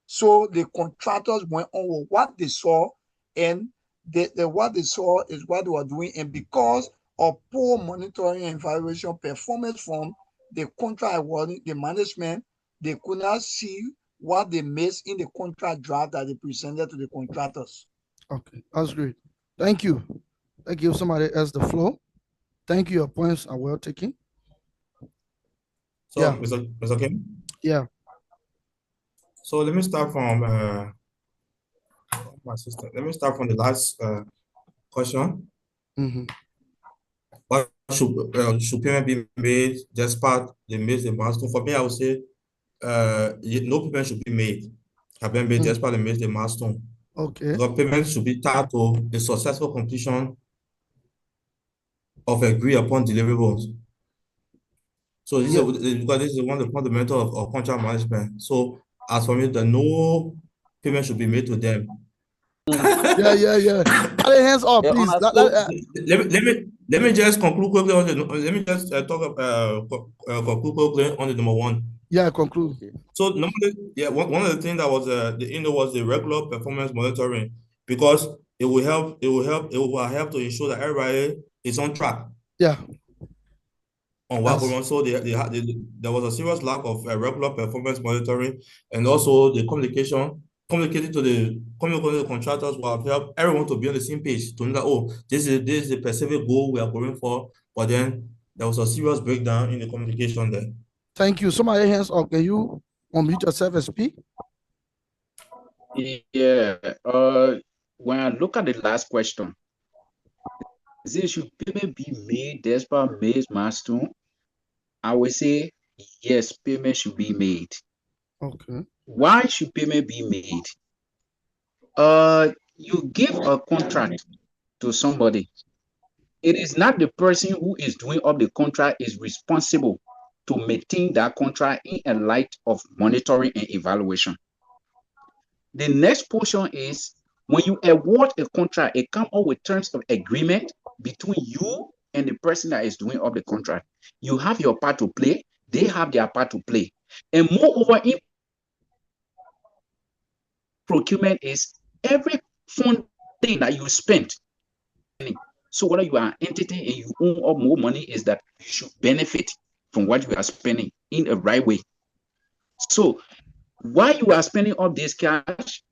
So the contractors went on with what they saw, and what they saw is what they were doing, and because of poor monitoring and evaluation performance from the contract awarding the management, they could not see what they missed in the contract draft that they presented to the contractors. Okay, that's great. Thank you. Thank you. Somebody else the floor. Thank you. Your points are well taken. So, Yeah. Mr. Kim? Yeah. So let me start from my sister. Let me start from the last question. What should payment be made despite the milestone? For me, I would say no payment should be made. Have been made despite the milestone. Okay. The payment should be tied to the successful completion of agreed upon deliverables. So this is one of the fundamentals of contract management. So as for me, the no payment should be made to them. Yeah. Hands up, please. Let me just conclude quickly on the. Let me just conclude quickly on the number 1. Yeah, conclude. So normally, one of the things that was was the regular performance monitoring, because it will help to ensure that everybody is on track. Yeah. On what going on. So there was a serious lack of regular performance monitoring, and also the communicating to the contractors will help everyone to be on the same page to know that this is the specific goal we are going for. But then there was a serious breakdown in the communication there. Thank you. Somebody hands up. Can you unmute yourself and speak? Yeah. When I look at the last question, should payment be made despite milestone? I would say yes, payment should be made. Okay. Why should payment be made? You give a contract to somebody. It is not the person who is doing up the contract is responsible to maintain that contract in a light of monitoring and evaluation. The next portion is when you award a contract, it comes up with terms of agreement between you and the person that is doing up the contract. You have your part to play, they have their part to play. And moreover, in procurement is every funding that you spend. So whether you are an entity and you own up more money, is that you should benefit from what you are spending in the right way. So while you are spending all this cash,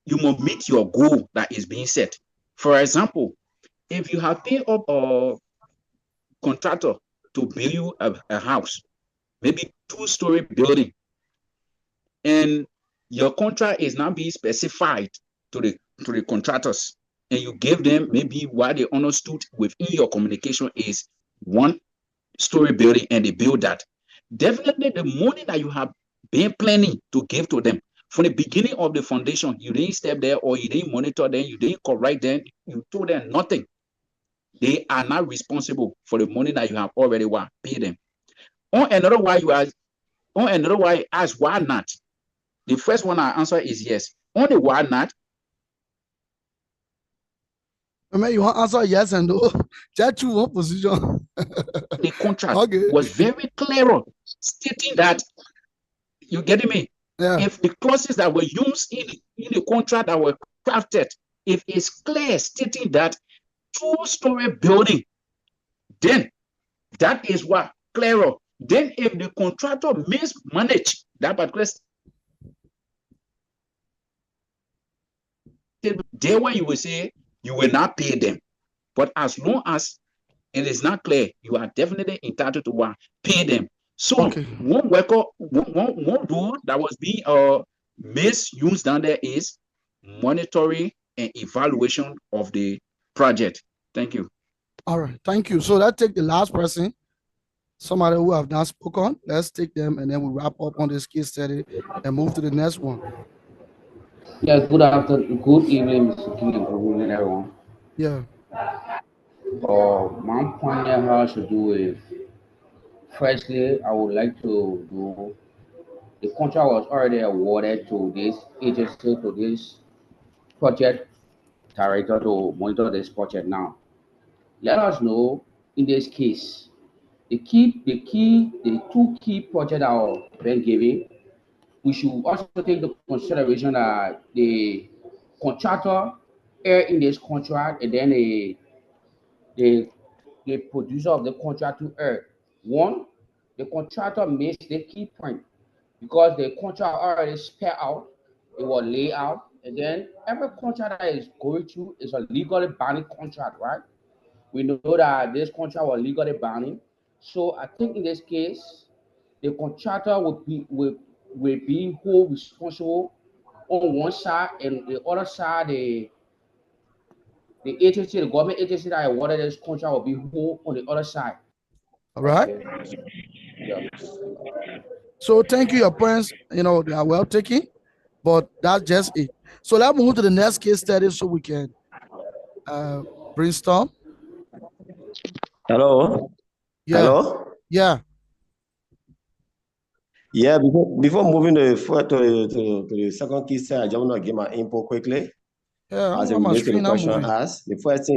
you must meet your goal that is being set. For example, if you have paid up a contractor to build you a house, maybe 2-story building, and your contract is now being specified to the contractors, and you give them maybe what they understood within your communication is 1-story building, and they build that. Definitely the money that you have been planning to give to them from the beginning of the foundation, you didn't step there, or you didn't monitor them, you didn't correct them, you told them nothing. They are not responsible for the money that you have already paid them. On another why, ask why not? The first one I answer is yes. Only why not? I mean, you want to answer yes and no? Just choose one position. The contract was very clear, stating that, you getting me? Yeah. If the clauses that were used in the contract that were crafted If it's clear stating that 2-story building, then that is what clearer. Then if the contractor mismanage that particular there where you will say you will not pay them. But as long as it is not clear, you are definitely entitled to pay them. So one worker, one rule that was being misused down there is monitoring and evaluation of the project. Thank you. All right, thank you. So let's take the last person, somebody who have not spoken. Let's take them, and then we wrap up on this case study and move to the next one. Yeah, good afternoon, good evening, Mr. King, and good evening, everyone. Yeah. My point here has to do with, firstly, I would like to do, the contract was already awarded to this agency, to this project director to monitor this project now. Let us know, in this case, the two key projects that are being given, we should also take the consideration that the contractor err in this contract, and then the producer of the contract to err. One, the contractor missed the key point because the contract already spelled out, it was laid out, and then every contract that is going through is a legally binding contract, right? We know that this contract was legally binding. So I think in this case, the contractor will be who responsible on one side, and the other side, the agency, the government agency that awarded this contract will be who on the other side. All right. Yeah. So thank you. Your points, they are well taken, but that's just it. So let's move to the next case study so we can brainstorm. Hello. Yeah. Hello. Yeah. Yeah. Before moving to the second case study, I just want to give my input quickly. Yeah. As it relates to the question asked, the first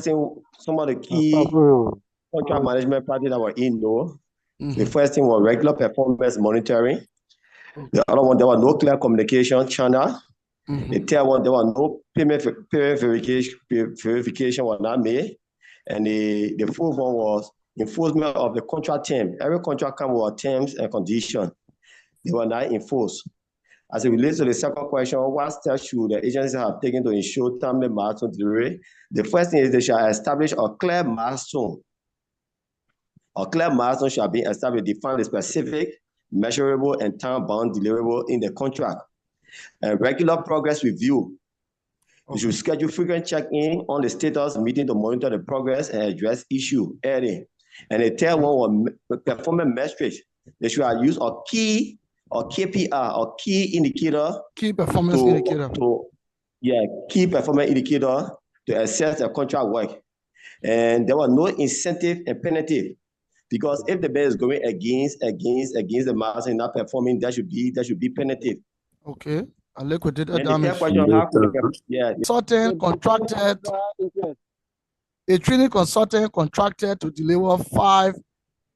thing, some of the key contract management practices that were in the first thing was regular performance monitoring. The other one, there was no clear communication channel. The third one, there was no payment verification was not made. And the fourth one was enforcement of the contract term. Every contract comes with terms and conditions. They were not enforced. As it relates to the second question, what steps should the agency have taken to ensure timely milestone delivery? The first thing is they shall establish a clear milestone. A clear milestone shall be established, define the specific, measurable, and time-bound deliverable in the contract. And regular progress review. You should schedule frequent check-in on the status meeting to monitor the progress and address issue early. And the third one was performance metrics. They should use a key or KPI or key indicator. Key performance indicator. Key performance indicator to assess the contract work. And there was no incentive and penalty. Because if the bid is going against the milestone not performing, that should be penalty. Okay. A liquidated damage. A training consultant contracted to deliver 5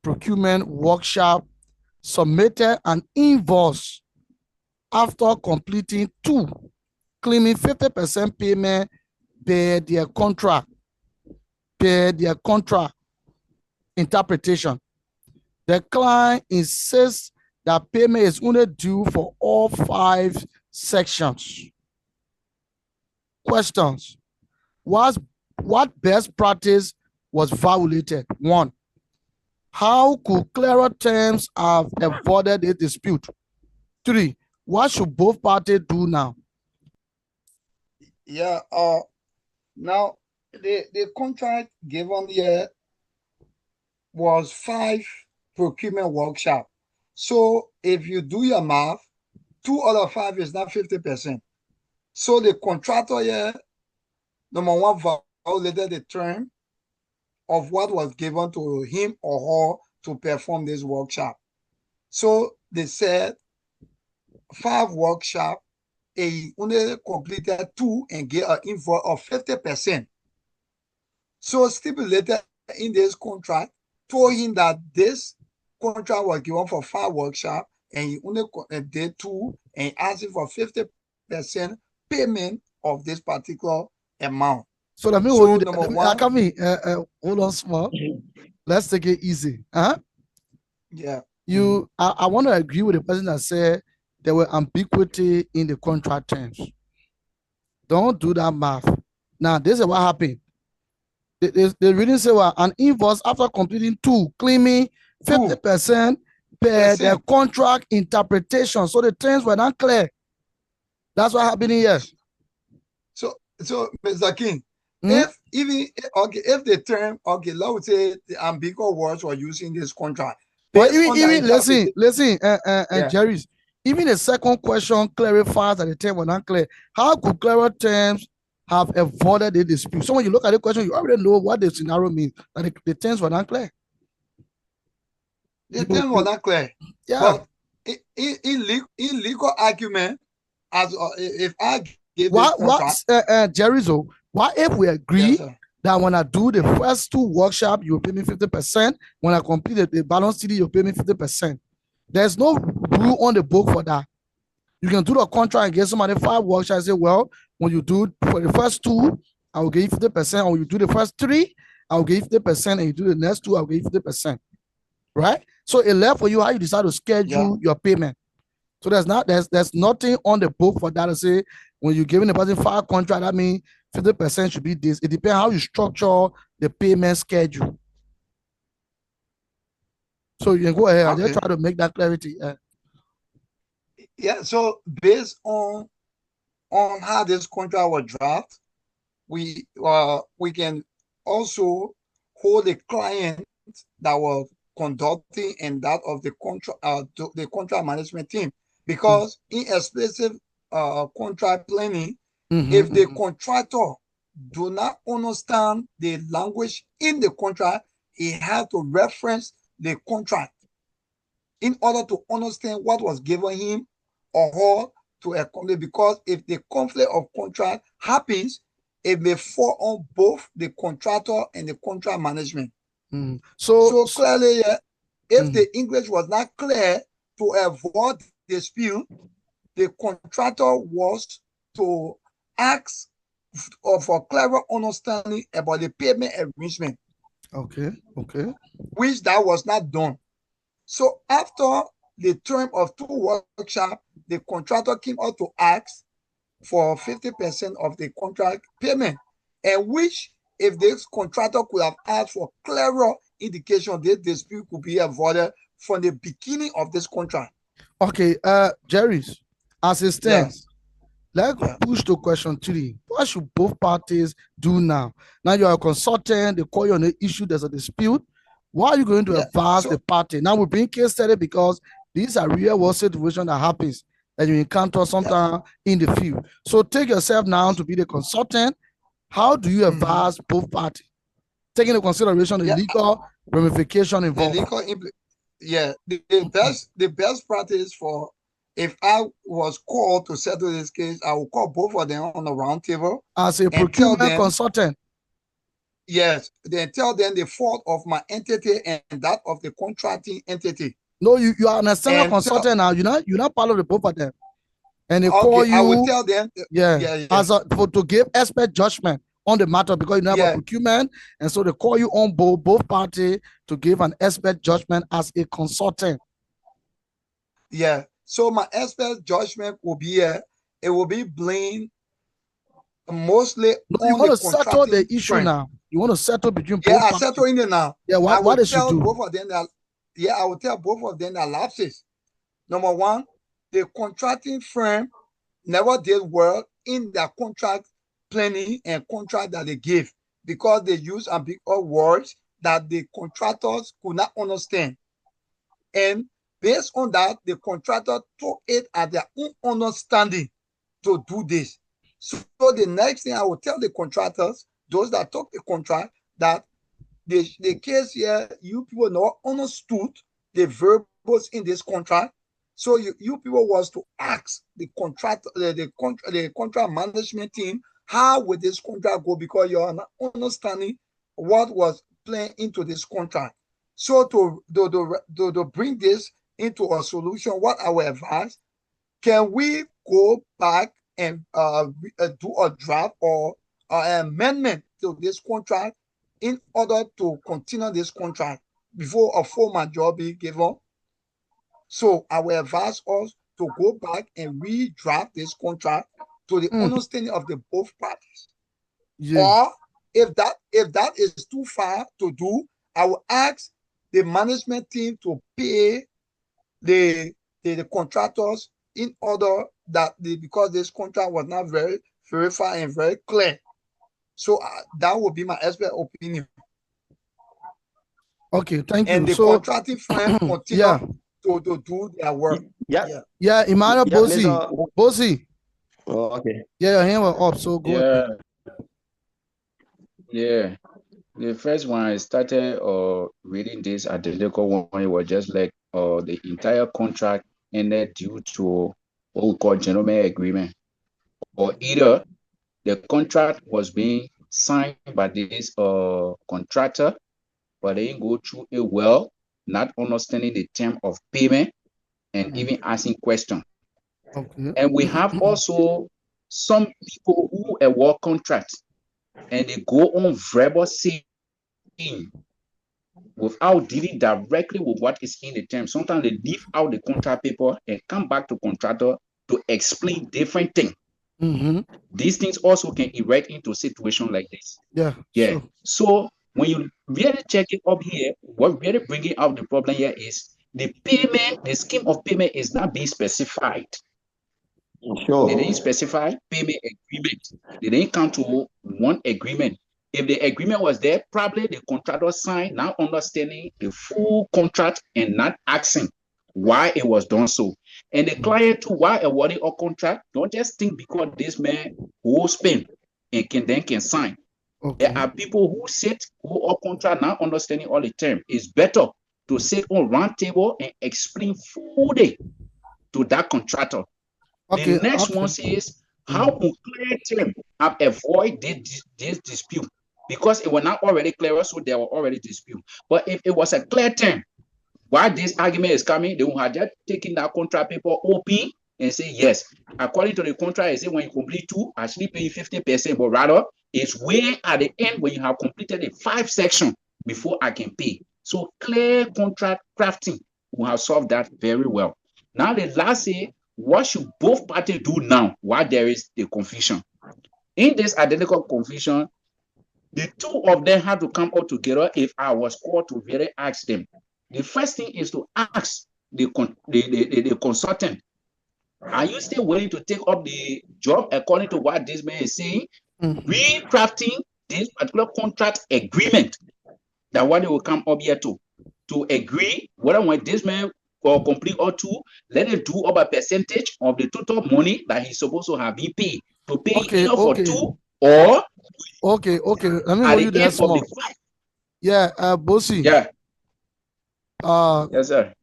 procurement workshop, submitted an invoice after completing 2, claiming 50% payment per their contract interpretation. The client insists that payment is only due for all 5 sections. Questions. What best practice was violated? 1. How could clearer terms have avoided a dispute? 3. What should both parties do now? Yeah, now the contract given here was 5 procurement workshop. So if you do your math, 2 out of 5 is not 50%. So the contractor here, number 1, violated the term of what was given to him or her to perform this workshop. So they said 5 workshop, he only completed 2 and get an invoice of 50%. So stipulated in this contract, told him that this contract was given for 5 workshops and he only did 2 and asked him for 50% payment of this particular amount. So let me So, hold you there. number Let me- one- Come in. Hold on small. Let's take it easy. Yeah. I want to agree with the person that said there were ambiguity in the contract terms. Don't do that math. Now, this is what happened. They really say, well, an invoice after completing 2, claiming 50% per the contract interpretation. So the terms were not clear. That's what happened here. So Mr. King, if the term, let's say the ambiguous words were using this contract. But even listen, Yeah. Jerry, even the second question clarifies that the term was not clear. How could clearer terms have avoided the dispute? So when you look at the question, you already know what the scenario means, that the terms were not clear. The terms were not clear. Yeah. But in legal argument, as if I give What this contract, Jerry, what if we agree Yes, sir. that when I do the first 2 workshops, you pay me 50%. When I complete the balance CD, you pay me 50%. There's no rule on the book for that. You can do the contract and get somebody 5 workshops and say, well, when you do for the first 2, I will give you 50%. Or when you do the first 3, I will give you 50%. And you do the next 2, I'll give you 50%. Right? So it left for you how you decide to schedule your payment. So there's nothing on the book for that to say when you're giving the person 5 contract, that means 50% should be this. It depends how you structure the payment schedule. So you can go ahead. I just try to make that clarity. Yeah. So based on how this contract was drafted, we can also hold the client that was conducting and that of the contract management team, because in explicit contract planning, if the contractor do not understand the language in the contract, he has to reference the contract in order to understand what was given him or her to accomplish. Because if the conflict of contract happens, it may fall on both the contractor and the contract management. So clearly, if the English was not clear, to avoid dispute, the contractor was to ask for clearer understanding about the payment arrangement. Okay. Which that was not done. So after the term of 2 workshops, the contractor came out to ask for 50% of the contract payment, and which, if this contractor could have asked for clearer indication, this dispute could be avoided from the beginning of this contract. Okay, Jerry, as it stands, let's push to question 3. What should both parties do now? Now you are a consultant, they call you on an issue, there's a dispute. What are you going to advise the party? Now we're being case study because these are real world situations that happens that you encounter sometime in the field. So take yourself now to be the consultant. How do you advise both parties? Taking into consideration the legal ramification involved. The best practice for, if I was called to settle this case, I will call both of them on the round table. As a procurement consultant. Yes, then tell them the fault of my entity and that of the contracting entity. No, you are an external consultant now. You're not part of the both of them. And they call you. I will tell them. To give expert judgment on the matter, because you know about procurement, and so they call you on both parties to give an expert judgment as a consultant. Yeah. So my expert judgment will be it will be blamed mostly on you want to settle the issue now. You want to settle between both parties. I settle in it now. Yeah, what they should do? Both of them that, I will tell both of them that lapses. Number one, the contracting firm never did well in their contract planning and contract that they give, because they use ambiguous words that the contractors could not understand. And based on that, the contractor took it at their own understanding to do this. So the next thing I will tell the contractors, those that took the contract, that the case here, you people not understood the verbals in this contract. So you people was to ask the contract, the contract management team, how would this contract go, because you are not understanding what was playing into this contract. So to bring this into a solution, what I will advise, can we go back and do a draft or amendment to this contract in order to continue this contract before a formal job be given. So I will advise us to go back and redraft this contract to the understanding of the both parties. Yeah. Or if that is too far to do, I will ask the management team to pay the contractors in order that because this contract was not very verified and very clear. So that would be my expert opinion. Okay, thank you. And the So contracting firm continue yeah, to do their work. yeah, Emmanuel Yeah, Bossy. Mr. Bossy. Oh, okay. Yeah, your hand was up, so go ahead. Yeah. The first one I started reading this Adeleko one, it was just like the entire contract ended due to what we call gentleman agreement. Or either the contract was being signed by this contractor, but they didn't go through it well, not understanding the term of payment and even asking questions. Okay. And we have also some people who award contracts and they go on verbal saying without dealing directly with what is in the term. Sometimes they leave out the contract paper and come back to contractor to explain different things. These things also can erect into situations like this. Yeah. Sure. So when you really check it up here, what really bringing out the problem here is the payment, the scheme of payment is not being specified. Sure. They didn't specify payment agreement. They didn't come to one agreement. If the agreement was there, probably the contractor signed, not understanding the full contract and not asking why it was done so. And the client too, why awarding a contract, don't just think because this man will spend and can sign. Okay. There are people who sit who are contract not understanding all the terms. It's better to sit on round table and explain fully to that contractor. Okay. The next one says how to clear term and avoid this dispute, because it was not already clear, so there were already dispute. But if it was a clear term, why this argument is coming, they will have just taken that contract paper open and say, yes, according to the contract, I say when you complete 2, I should pay 50%, but rather it's way at the end when you have completed the 5 section before I can pay. So clear contract crafting will have solved that very well. Now the last say, what should both parties do now while there is the confusion? In this identical confusion, the two of them had to come out together if I was called to really ask them. The first thing is to ask the consultant, are you still willing to take up the job according to what this man is saying? Recrafting this particular contract agreement, that what they will come up here to agree whether when this man will complete or 2, let it do up a percentage of the total money that he's supposed to have been paid to pay either for 2 or okay. Let me hold you there small. Yeah, Bossy. Yeah. Yes, sir.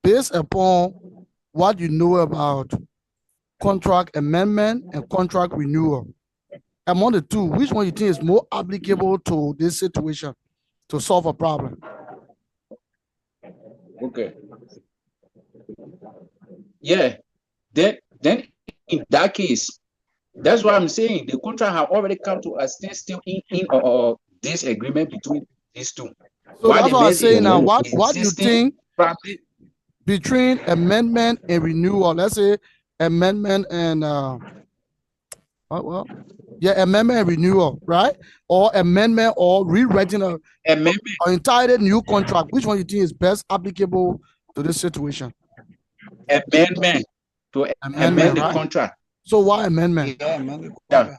Based upon what you know about contract amendment and contract renewal, among the two, which one you think is more applicable to this situation to solve a problem? Okay. Yeah. Then in that case, that's what I'm saying. The contract have already come to a standstill in this agreement between these two. So that's what I'm saying now. What do you think between amendment and renewal? Let's say amendment and amendment and renewal, right? Or amendment or rewriting an entirely new contract. Which one you think is best applicable to this situation? Amendment to amend the contract. So why amendment? Yeah.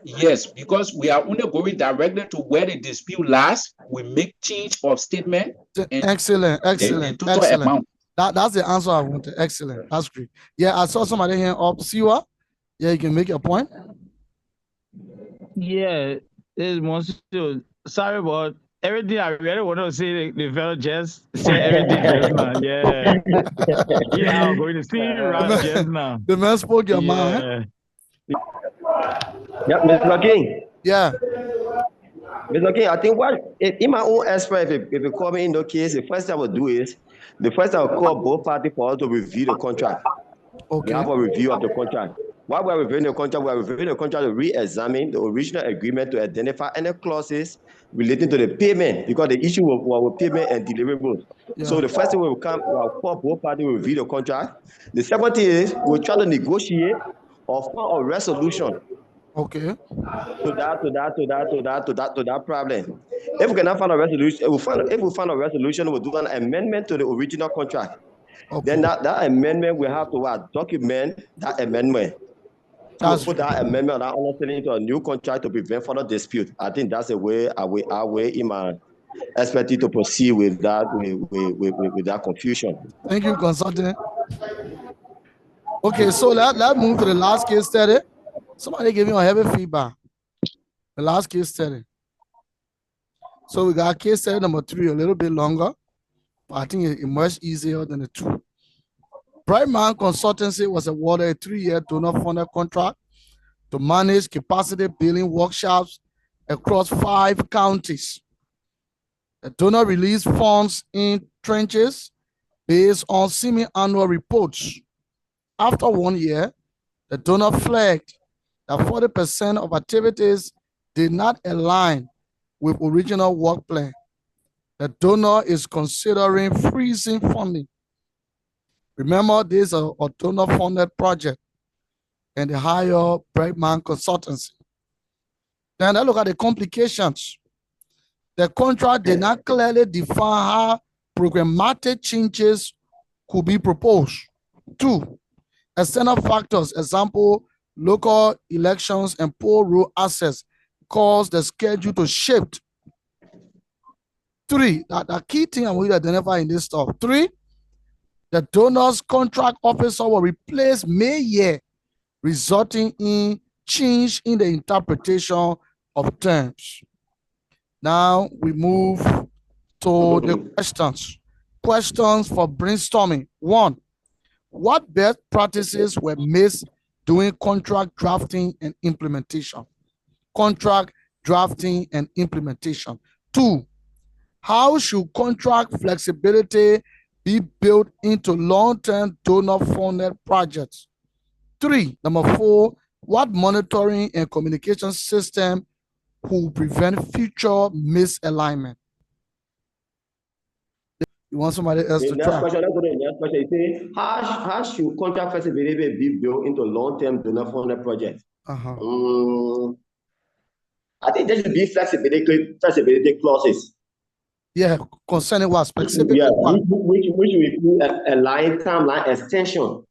Yes, because we are only going directly to where the dispute lies. We make change of statement. Excellent. That's the answer I wanted. Excellent. That's great. Yeah, I saw somebody here up. Siwa. Yeah, you can make your point. Yeah, it's Monsieur. Sorry, but everything I really want to say, the fellow just say everything just now. Yeah. Yeah, I'm going to see you right just now. The man spoke your mind. Yeah, Mr. King. Yeah. Mr. King, I think in my own aspect, if you call me in the case, the first thing I would do is, I will call both parties for us to review the contract. We have a review of the contract. While we're reviewing the contract, we're reviewing the contract to re-examine the original agreement to identify any clauses relating to the payment, because the issue was payment and deliverables. So the first thing we will come, we'll call both parties to review the contract. The second thing is we'll try to negotiate or find a resolution. Okay. To that problem. If we cannot find a resolution, if we find a resolution, we'll do an amendment to the original contract. Okay. Then that amendment we have to document that amendment. That's put that amendment, that understanding into a new contract to prevent further dispute. I think that's the way our way in my expertise to proceed with that with that confusion. Thank you, consultant. Okay, so let's move to the last case study. Somebody gave me a heavy feedback. The last case study. So we got case study number 3, a little bit longer, but I think it's much easier than the 2. Brightman Consultancy was awarded a 3-year donor-funded contract to manage capacity building workshops across 5 counties. The donor released funds in trenches based on semi-annual reports. After 1 year, the donor flagged that 40% of activities did not align with original work plan. The donor is considering freezing funding. Remember, this is a donor-funded project, and they hire Brightman Consultancy. Then I look at the complications. The contract did not clearly define how programmatic changes could be proposed. 2, external factors, example, local elections and poor road access, caused the schedule to shift. 3, the key thing I want you to identify in this stuff. 3, the donor's contract officer will replace Mayer, resulting in change in the interpretation of terms. Now we move to the questions. Questions for brainstorming. 1, what best practices were missed during contract drafting and implementation? Contract drafting and implementation. 2, how should contract flexibility be built into long-term donor-funded projects? 3, number 4, what monitoring and communication system will prevent future misalignment? You want somebody else to try? Let's go to the next question. You say, how should contract flexibility be built into long-term donor-funded projects? I think there should be flexibility clauses. Yeah, concerning what specific? Yeah, which will include a timeline extension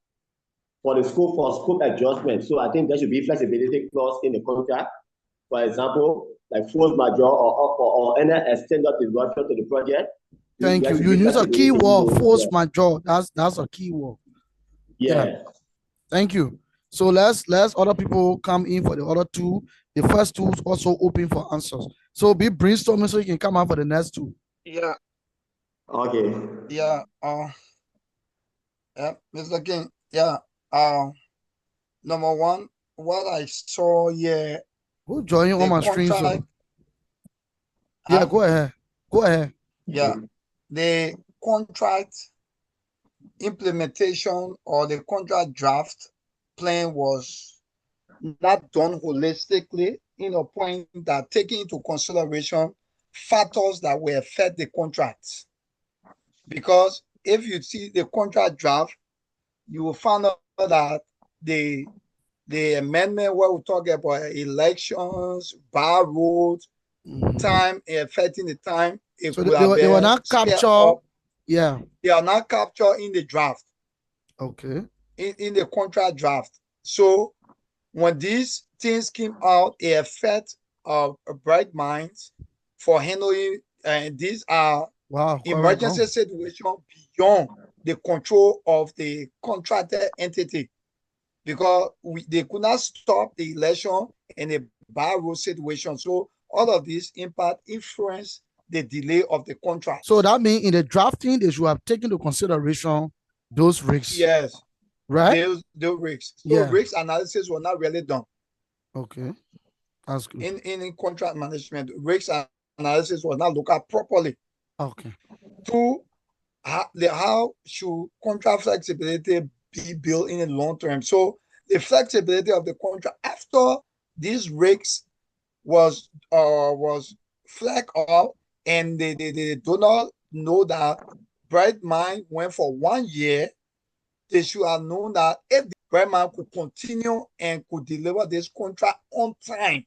for the scope adjustment. So I think there should be flexibility clause in the contract. For example, like force majeure or any extended disruption to the project. Thank you. You use a key word, force majeure. That's a key word. Yeah. Thank you. So let's other people come in for the other 2. The first 2 is also open for answers. So be brainstorming so you can come out for the next 2. Yeah. Okay. Yeah. Yeah, Mr. King. Yeah. Number 1, what I saw here. Who join you on my screen? So? Yeah, go ahead. Go ahead. Yeah. The contract implementation or the contract draft plan was not done holistically, in a point that taking into consideration factors that will affect the contracts. Because if you see the contract draft, you will find out that the amendment where we talk about elections, bar roads, time, affecting the time. So they were not captured. Yeah. They are not captured in the draft. Okay. In the contract draft. So when these things came out, it affect Bright Minds for handling, and these are emergency situations beyond the control of the contracted entity, because they could not stop the election in a bar road situation. So all of these impact influence the delay of the contract. So that means in the drafting, they should have taken into consideration those risks. Yes. Right? Those risks. So risk analysis were not really done. Okay. That's good. In contract management, risk analysis was not looked at properly. Okay. 2, how should contract flexibility be built in the long term. So the flexibility of the contract after these rigs was flagged up, and the donor know that Bright Mine went for 1 year, they should have known that if the Bright Mine could continue and could deliver this contract on time.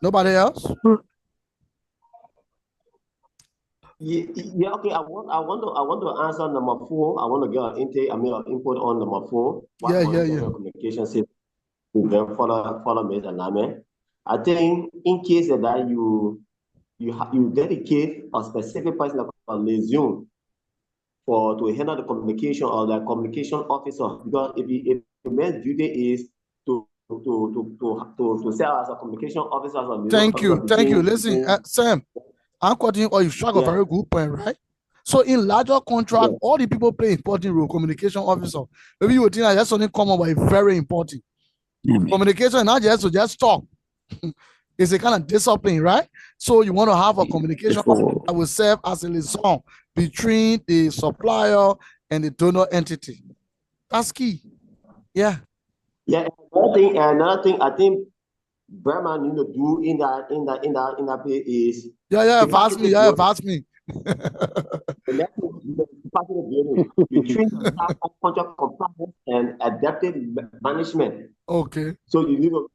Nobody else? Yeah, okay. I want to answer number 4. I want to get an intake, input on number 4. Yeah. Communication system to then follow misalignment. I think in case that you dedicate a specific person like a liaison to handle the communication, or the communication officer, because if the man's duty is to serve as a communication officer. Thank you. Listen, Sam, I'm quoting, or you struck a very good point, right? So in larger contract, all the people play important role. Communication officer. Maybe you would think that that's something common, but it's very important. Communication, not just to just talk. It's a kind of discipline, right? So you want to have a communication officer that will serve as a liaison between the supplier and the donor entity. That's key. Yeah. Yeah. Another thing I think Burma need to do in that play is advance me. Between contract compliance and adaptive management. Okay. So you need to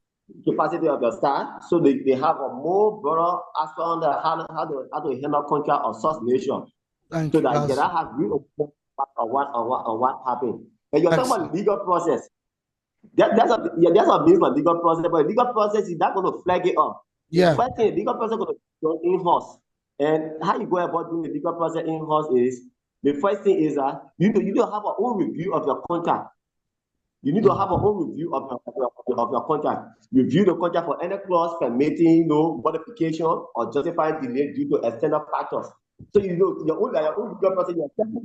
capacity of your staff, so they have a more broader aspect on how to handle contract of such nature. So that they have real on what happened. And you're talking about legal process. There's a means for legal process, but legal process is not going to flag it up. Yeah. First thing, legal process is going to be in-house. And how you go about doing the legal process in-house is, the first thing is that you need to have an own review of your contract. You need to have a whole review of your contract. Review the contract for any clause permitting modification or justifying delay due to external factors. So your own legal process,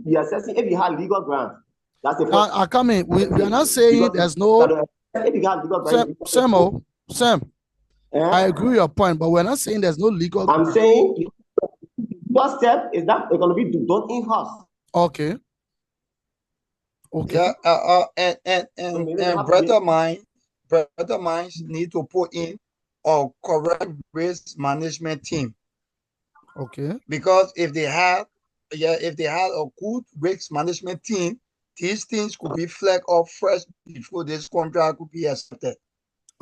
you're assessing if you have legal grounds. That's the first. I come in. We are not saying there's no. Sam, I agree with your point, but we're not saying there's no legal. I'm saying first step is that it's going to be done in-house. Okay. Yeah, and brother mines need to put in a correct risk management team. Okay. Because if they had a good risk management team, these things could be flagged up first before this contract could be accepted.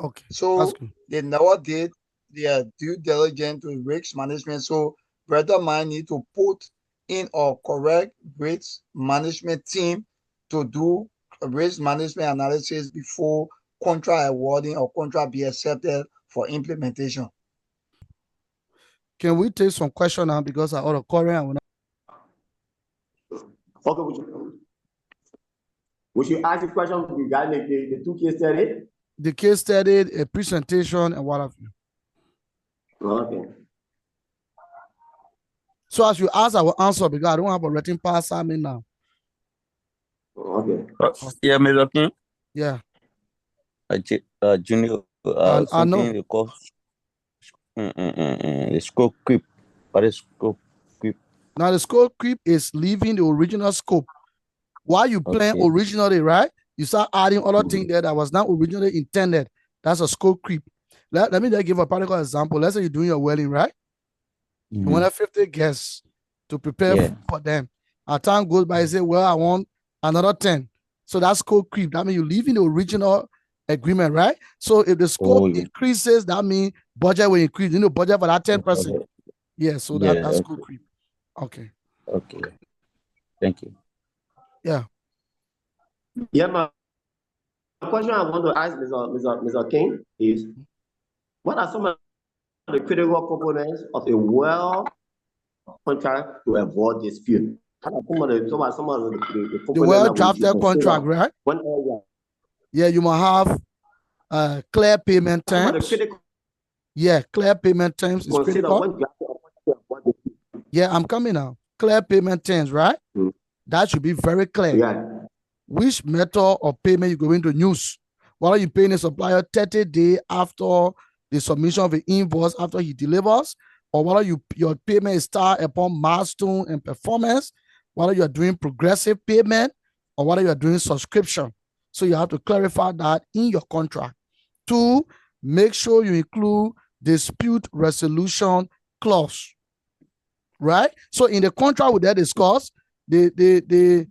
Okay. So they never did their due diligence to risk management. So brother mine need to put in a correct risk management team to do a risk management analysis before contract awarding or contract be accepted for implementation. Can we take some question now, because I order Korean? Okay, we should ask a question regarding the 2 case study. The case study, a presentation, and what have you. Okay. So as you ask, I will answer, because I don't have a written pass on me now. Okay. Yeah, Mr. King. Yeah. Junior. I know. They call the scope creep. What is scope creep? Now the scope creep is leaving the original scope. While you plan originally, right? You start adding other things there that was not originally intended. That's a scope creep. Let me just give a practical example. Let's say you're doing your wedding, right? You want 50 guests to prepare for them. As time goes by, you say, well, I want another 10. So that's scope creep. That means you leave in the original agreement, right? So if the scope increases, that means budget will increase. You know, budget for that 10%. Yeah, so that's scope creep. Okay. Okay. Thank you. Yeah. Yeah, my question I want to ask Mr. King is, what are some of the critical components of a well contract to avoid dispute? Some of the well-drafted contract, right? Yeah, you might have clear payment terms. Yeah, clear payment terms is critical. Yeah, I'm coming now. Clear payment terms, right? That should be very clear. Yeah. Which method of payment you're going to use? Whether you paying a supplier 30 days after the submission of the invoice after he delivers, or whether your payment is start upon milestone and performance, whether you are doing progressive payment or whether you are doing subscription. So you have to clarify that in your contract. 2, make sure you include dispute resolution clause, right? So in the contract we discussed, the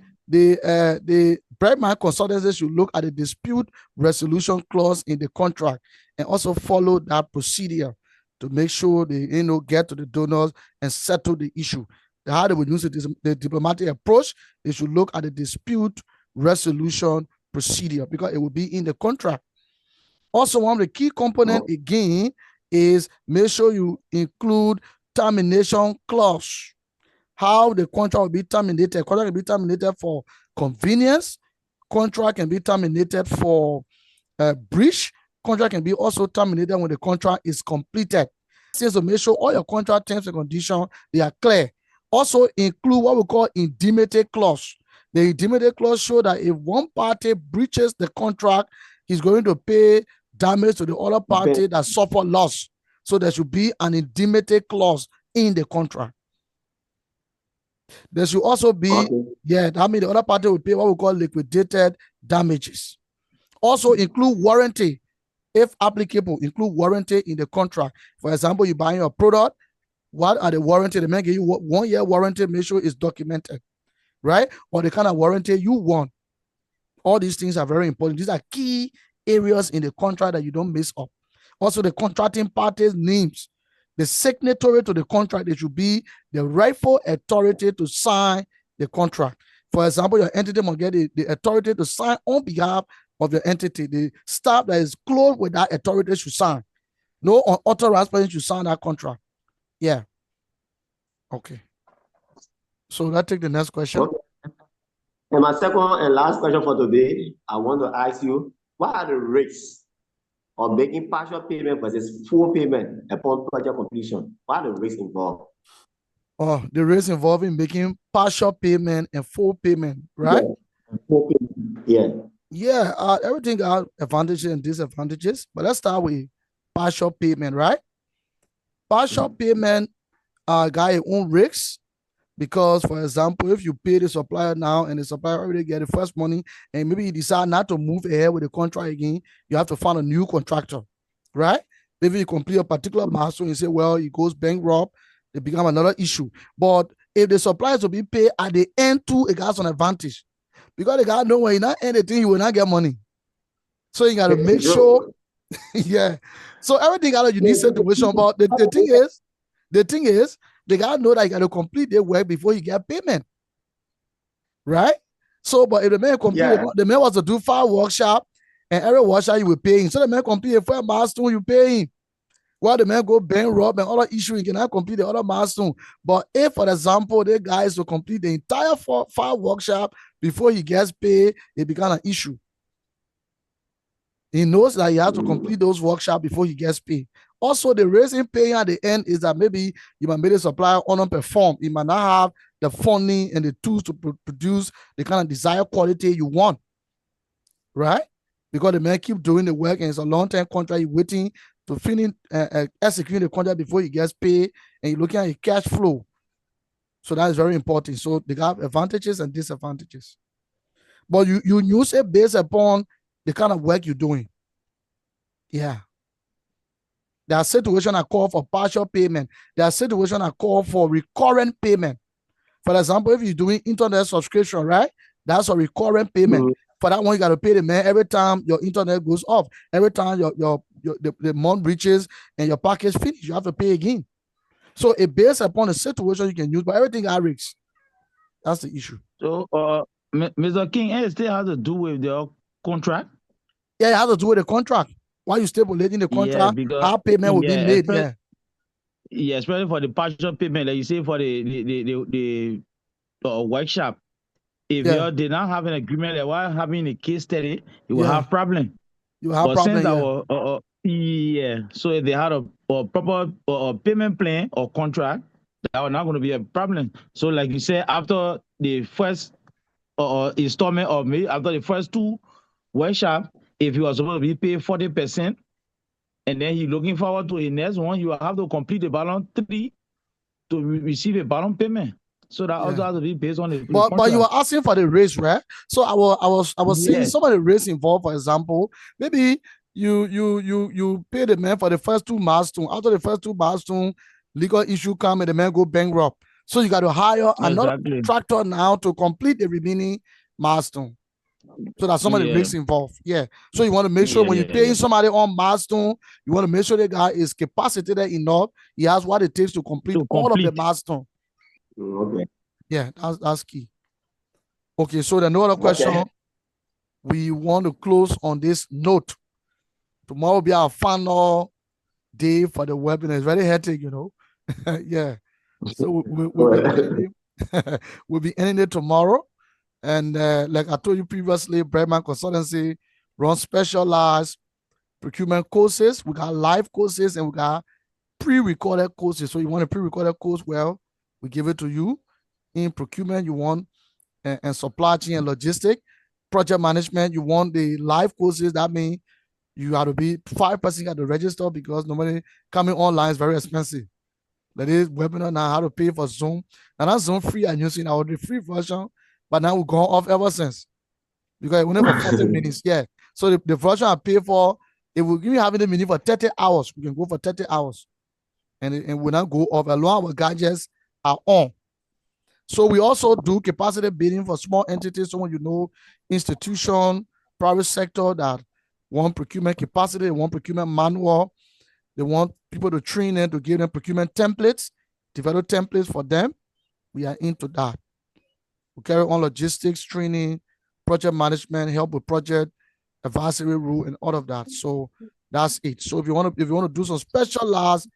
Brightman Consultancy should look at the dispute resolution clause in the contract and also follow that procedure to make sure they get to the donors and settle the issue. How they would use the diplomatic approach, they should look at the dispute resolution procedure because it will be in the contract. Also, one of the key components again is make sure you include termination clause. How the contract will be terminated. Contract can be terminated for convenience. Contract can be terminated for breach. Contract can be also terminated when the contract is completed. So make sure all your contract terms and conditions, they are clear. Also include what we call indemnity clause. The indemnity clause shows that if one party breaches the contract, he's going to pay damage to the other party that suffered loss. So there should be an indemnity clause in the contract. There should also be, that means the other party will pay what we call liquidated damages. Also include warranty. If applicable, include warranty in the contract. For example, you buying a product, what are the warranty? They may give you 1 year warranty, make sure it's documented, right? Or the kind of warranty you want. All these things are very important. These are key areas in the contract that you don't mess up. Also, the contracting parties' names. The signatory to the contract, it should be the rightful authority to sign the contract. For example, your entity must get the authority to sign on behalf of your entity. The staff that is close with that authority should sign. No unauthorized person should sign that contract. Yeah. Okay. So let's take the next question. Okay. And my second and last question for today, I want to ask you, what are the risks of making partial payment versus full payment upon project completion? What are the risks involved? Oh, the risks involving making partial payment and full payment, right? Yeah. Full payment. Yeah. Yeah, everything got advantages and disadvantages, but let's start with partial payment, right? Partial payment got its own risks because, for example, if you pay the supplier now and the supplier already get the first money and maybe you decide not to move ahead with the contract again, you have to find a new contractor, right? Maybe you complete a particular milestone and say, well, it goes bankrupt, it becomes another issue. But if the supplier to be paid at the end too, it got an advantage. Because the guy know when you not end the thing, you will not get money. So you got to make sure, yeah. So everything got a unique situation. But the thing is, the guy know that you got to complete their work before you get payment, right? So, but if the man complete, the man was to do 5 workshop, and every workshop you will pay him. So the man complete a 5 milestone, you pay him. While the man go bankrupt and other issue, he cannot complete the other milestone. But if, for example, the guy is to complete the entire 5 workshop before he gets paid, it becomes an issue. He knows that he has to complete those workshops before he gets paid. Also, the reason paying at the end is that maybe you might make the supplier underperform. He might not have the funding and the tools to produce the kind of desired quality you want, right? Because the man keep doing the work and it's a long-term contract, you're waiting to finish executing the contract before he gets paid, and you're looking at your cash flow. So that is very important. So they have advantages and disadvantages. But you use it based upon the kind of work you're doing. Yeah. There are situations that call for partial payment. There are situations that call for recurrent payment. For example, if you're doing internet subscription, right? That's a recurrent payment. For that one, you got to pay the man every time your internet goes off. Every time the month reaches and your package finishes, you have to pay again. So it based upon the situation you can use, but everything got risks. That's the issue. So, Mr. King, it still has to do with the contract? Yeah, it has to do with the contract. Why you stipulating the contract, how payment will be made. Yeah, especially for the partial payment, like you say, for the workshop. If you did not have an agreement, like while having a case study, you will have problem. You have problem. So if they had a proper payment plan or contract, that was not going to be a problem. So like you said, after the first installment of me, after the first 2 workshop, if you are supposed to be paid 40%, and then you're looking forward to the next one, you will have to complete the balance 3 to receive a balance payment. So that also has to be based on the But you were asking for the race, right? So I was saying Yes. some of the race involved, for example, maybe you pay the man for the first 2 milestones. After the first 2 milestones, legal issue come and the man go bankrupt. So you got to hire another Exactly. contractor now to complete the remaining milestone. So that's some of the risks involved. Yeah. So you want to make sure when you're paying somebody on milestone, you want to make sure the guy is capacitated enough. He has what it takes to complete all of the milestone. Okay. Yeah, that's key. Okay, so the no other question. Okay. We want to close on this note. Tomorrow will be our final day for the webinar. It's very hectic, you know. Yeah. So we'll be ending it tomorrow. And like I told you previously, Breadman Consultancy runs specialized procurement courses. We got live courses and we got pre-recorded courses. So you want a pre-recorded course? Well, we give it to you. In procurement, you want and supply chain and logistic. Project management, you want the live courses. That means you have to be 5% at the register because normally coming online is very expensive. That is webinar now, how to pay for Zoom. And that's Zoom free and using our free version, but now we've gone off ever since because it went for 40 minutes. Yeah. So the version I pay for, it will give you having the meeting for 30 hours. We can go for 30 hours and will not go off as long as our gadgets are on. So we also do capacity building for small entities. Someone you know, institution, private sector that want procurement capacity, they want procurement manual, they want people to train them to give them procurement templates, develop templates for them. We are into that. We carry on logistics, training, project management, help with project advisory rule, and all of that. So that's it. So if you want to do some specialized,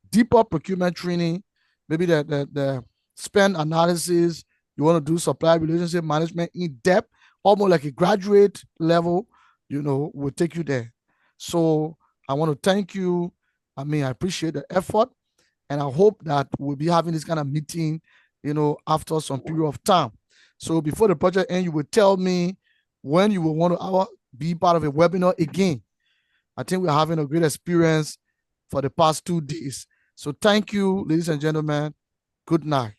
deeper procurement training, maybe the spend analysis, you want to do supply relationship management in depth, almost like a graduate level, you know, we'll take you there. So I want to thank you. I mean, I appreciate the effort, and I hope that we'll be having this kind of meeting, you know, after some period of time. So before the project ends, you will tell me when you will want to be part of a webinar again. I think we're having a great experience for the past 2 days. So thank you, ladies and gentlemen. Good night.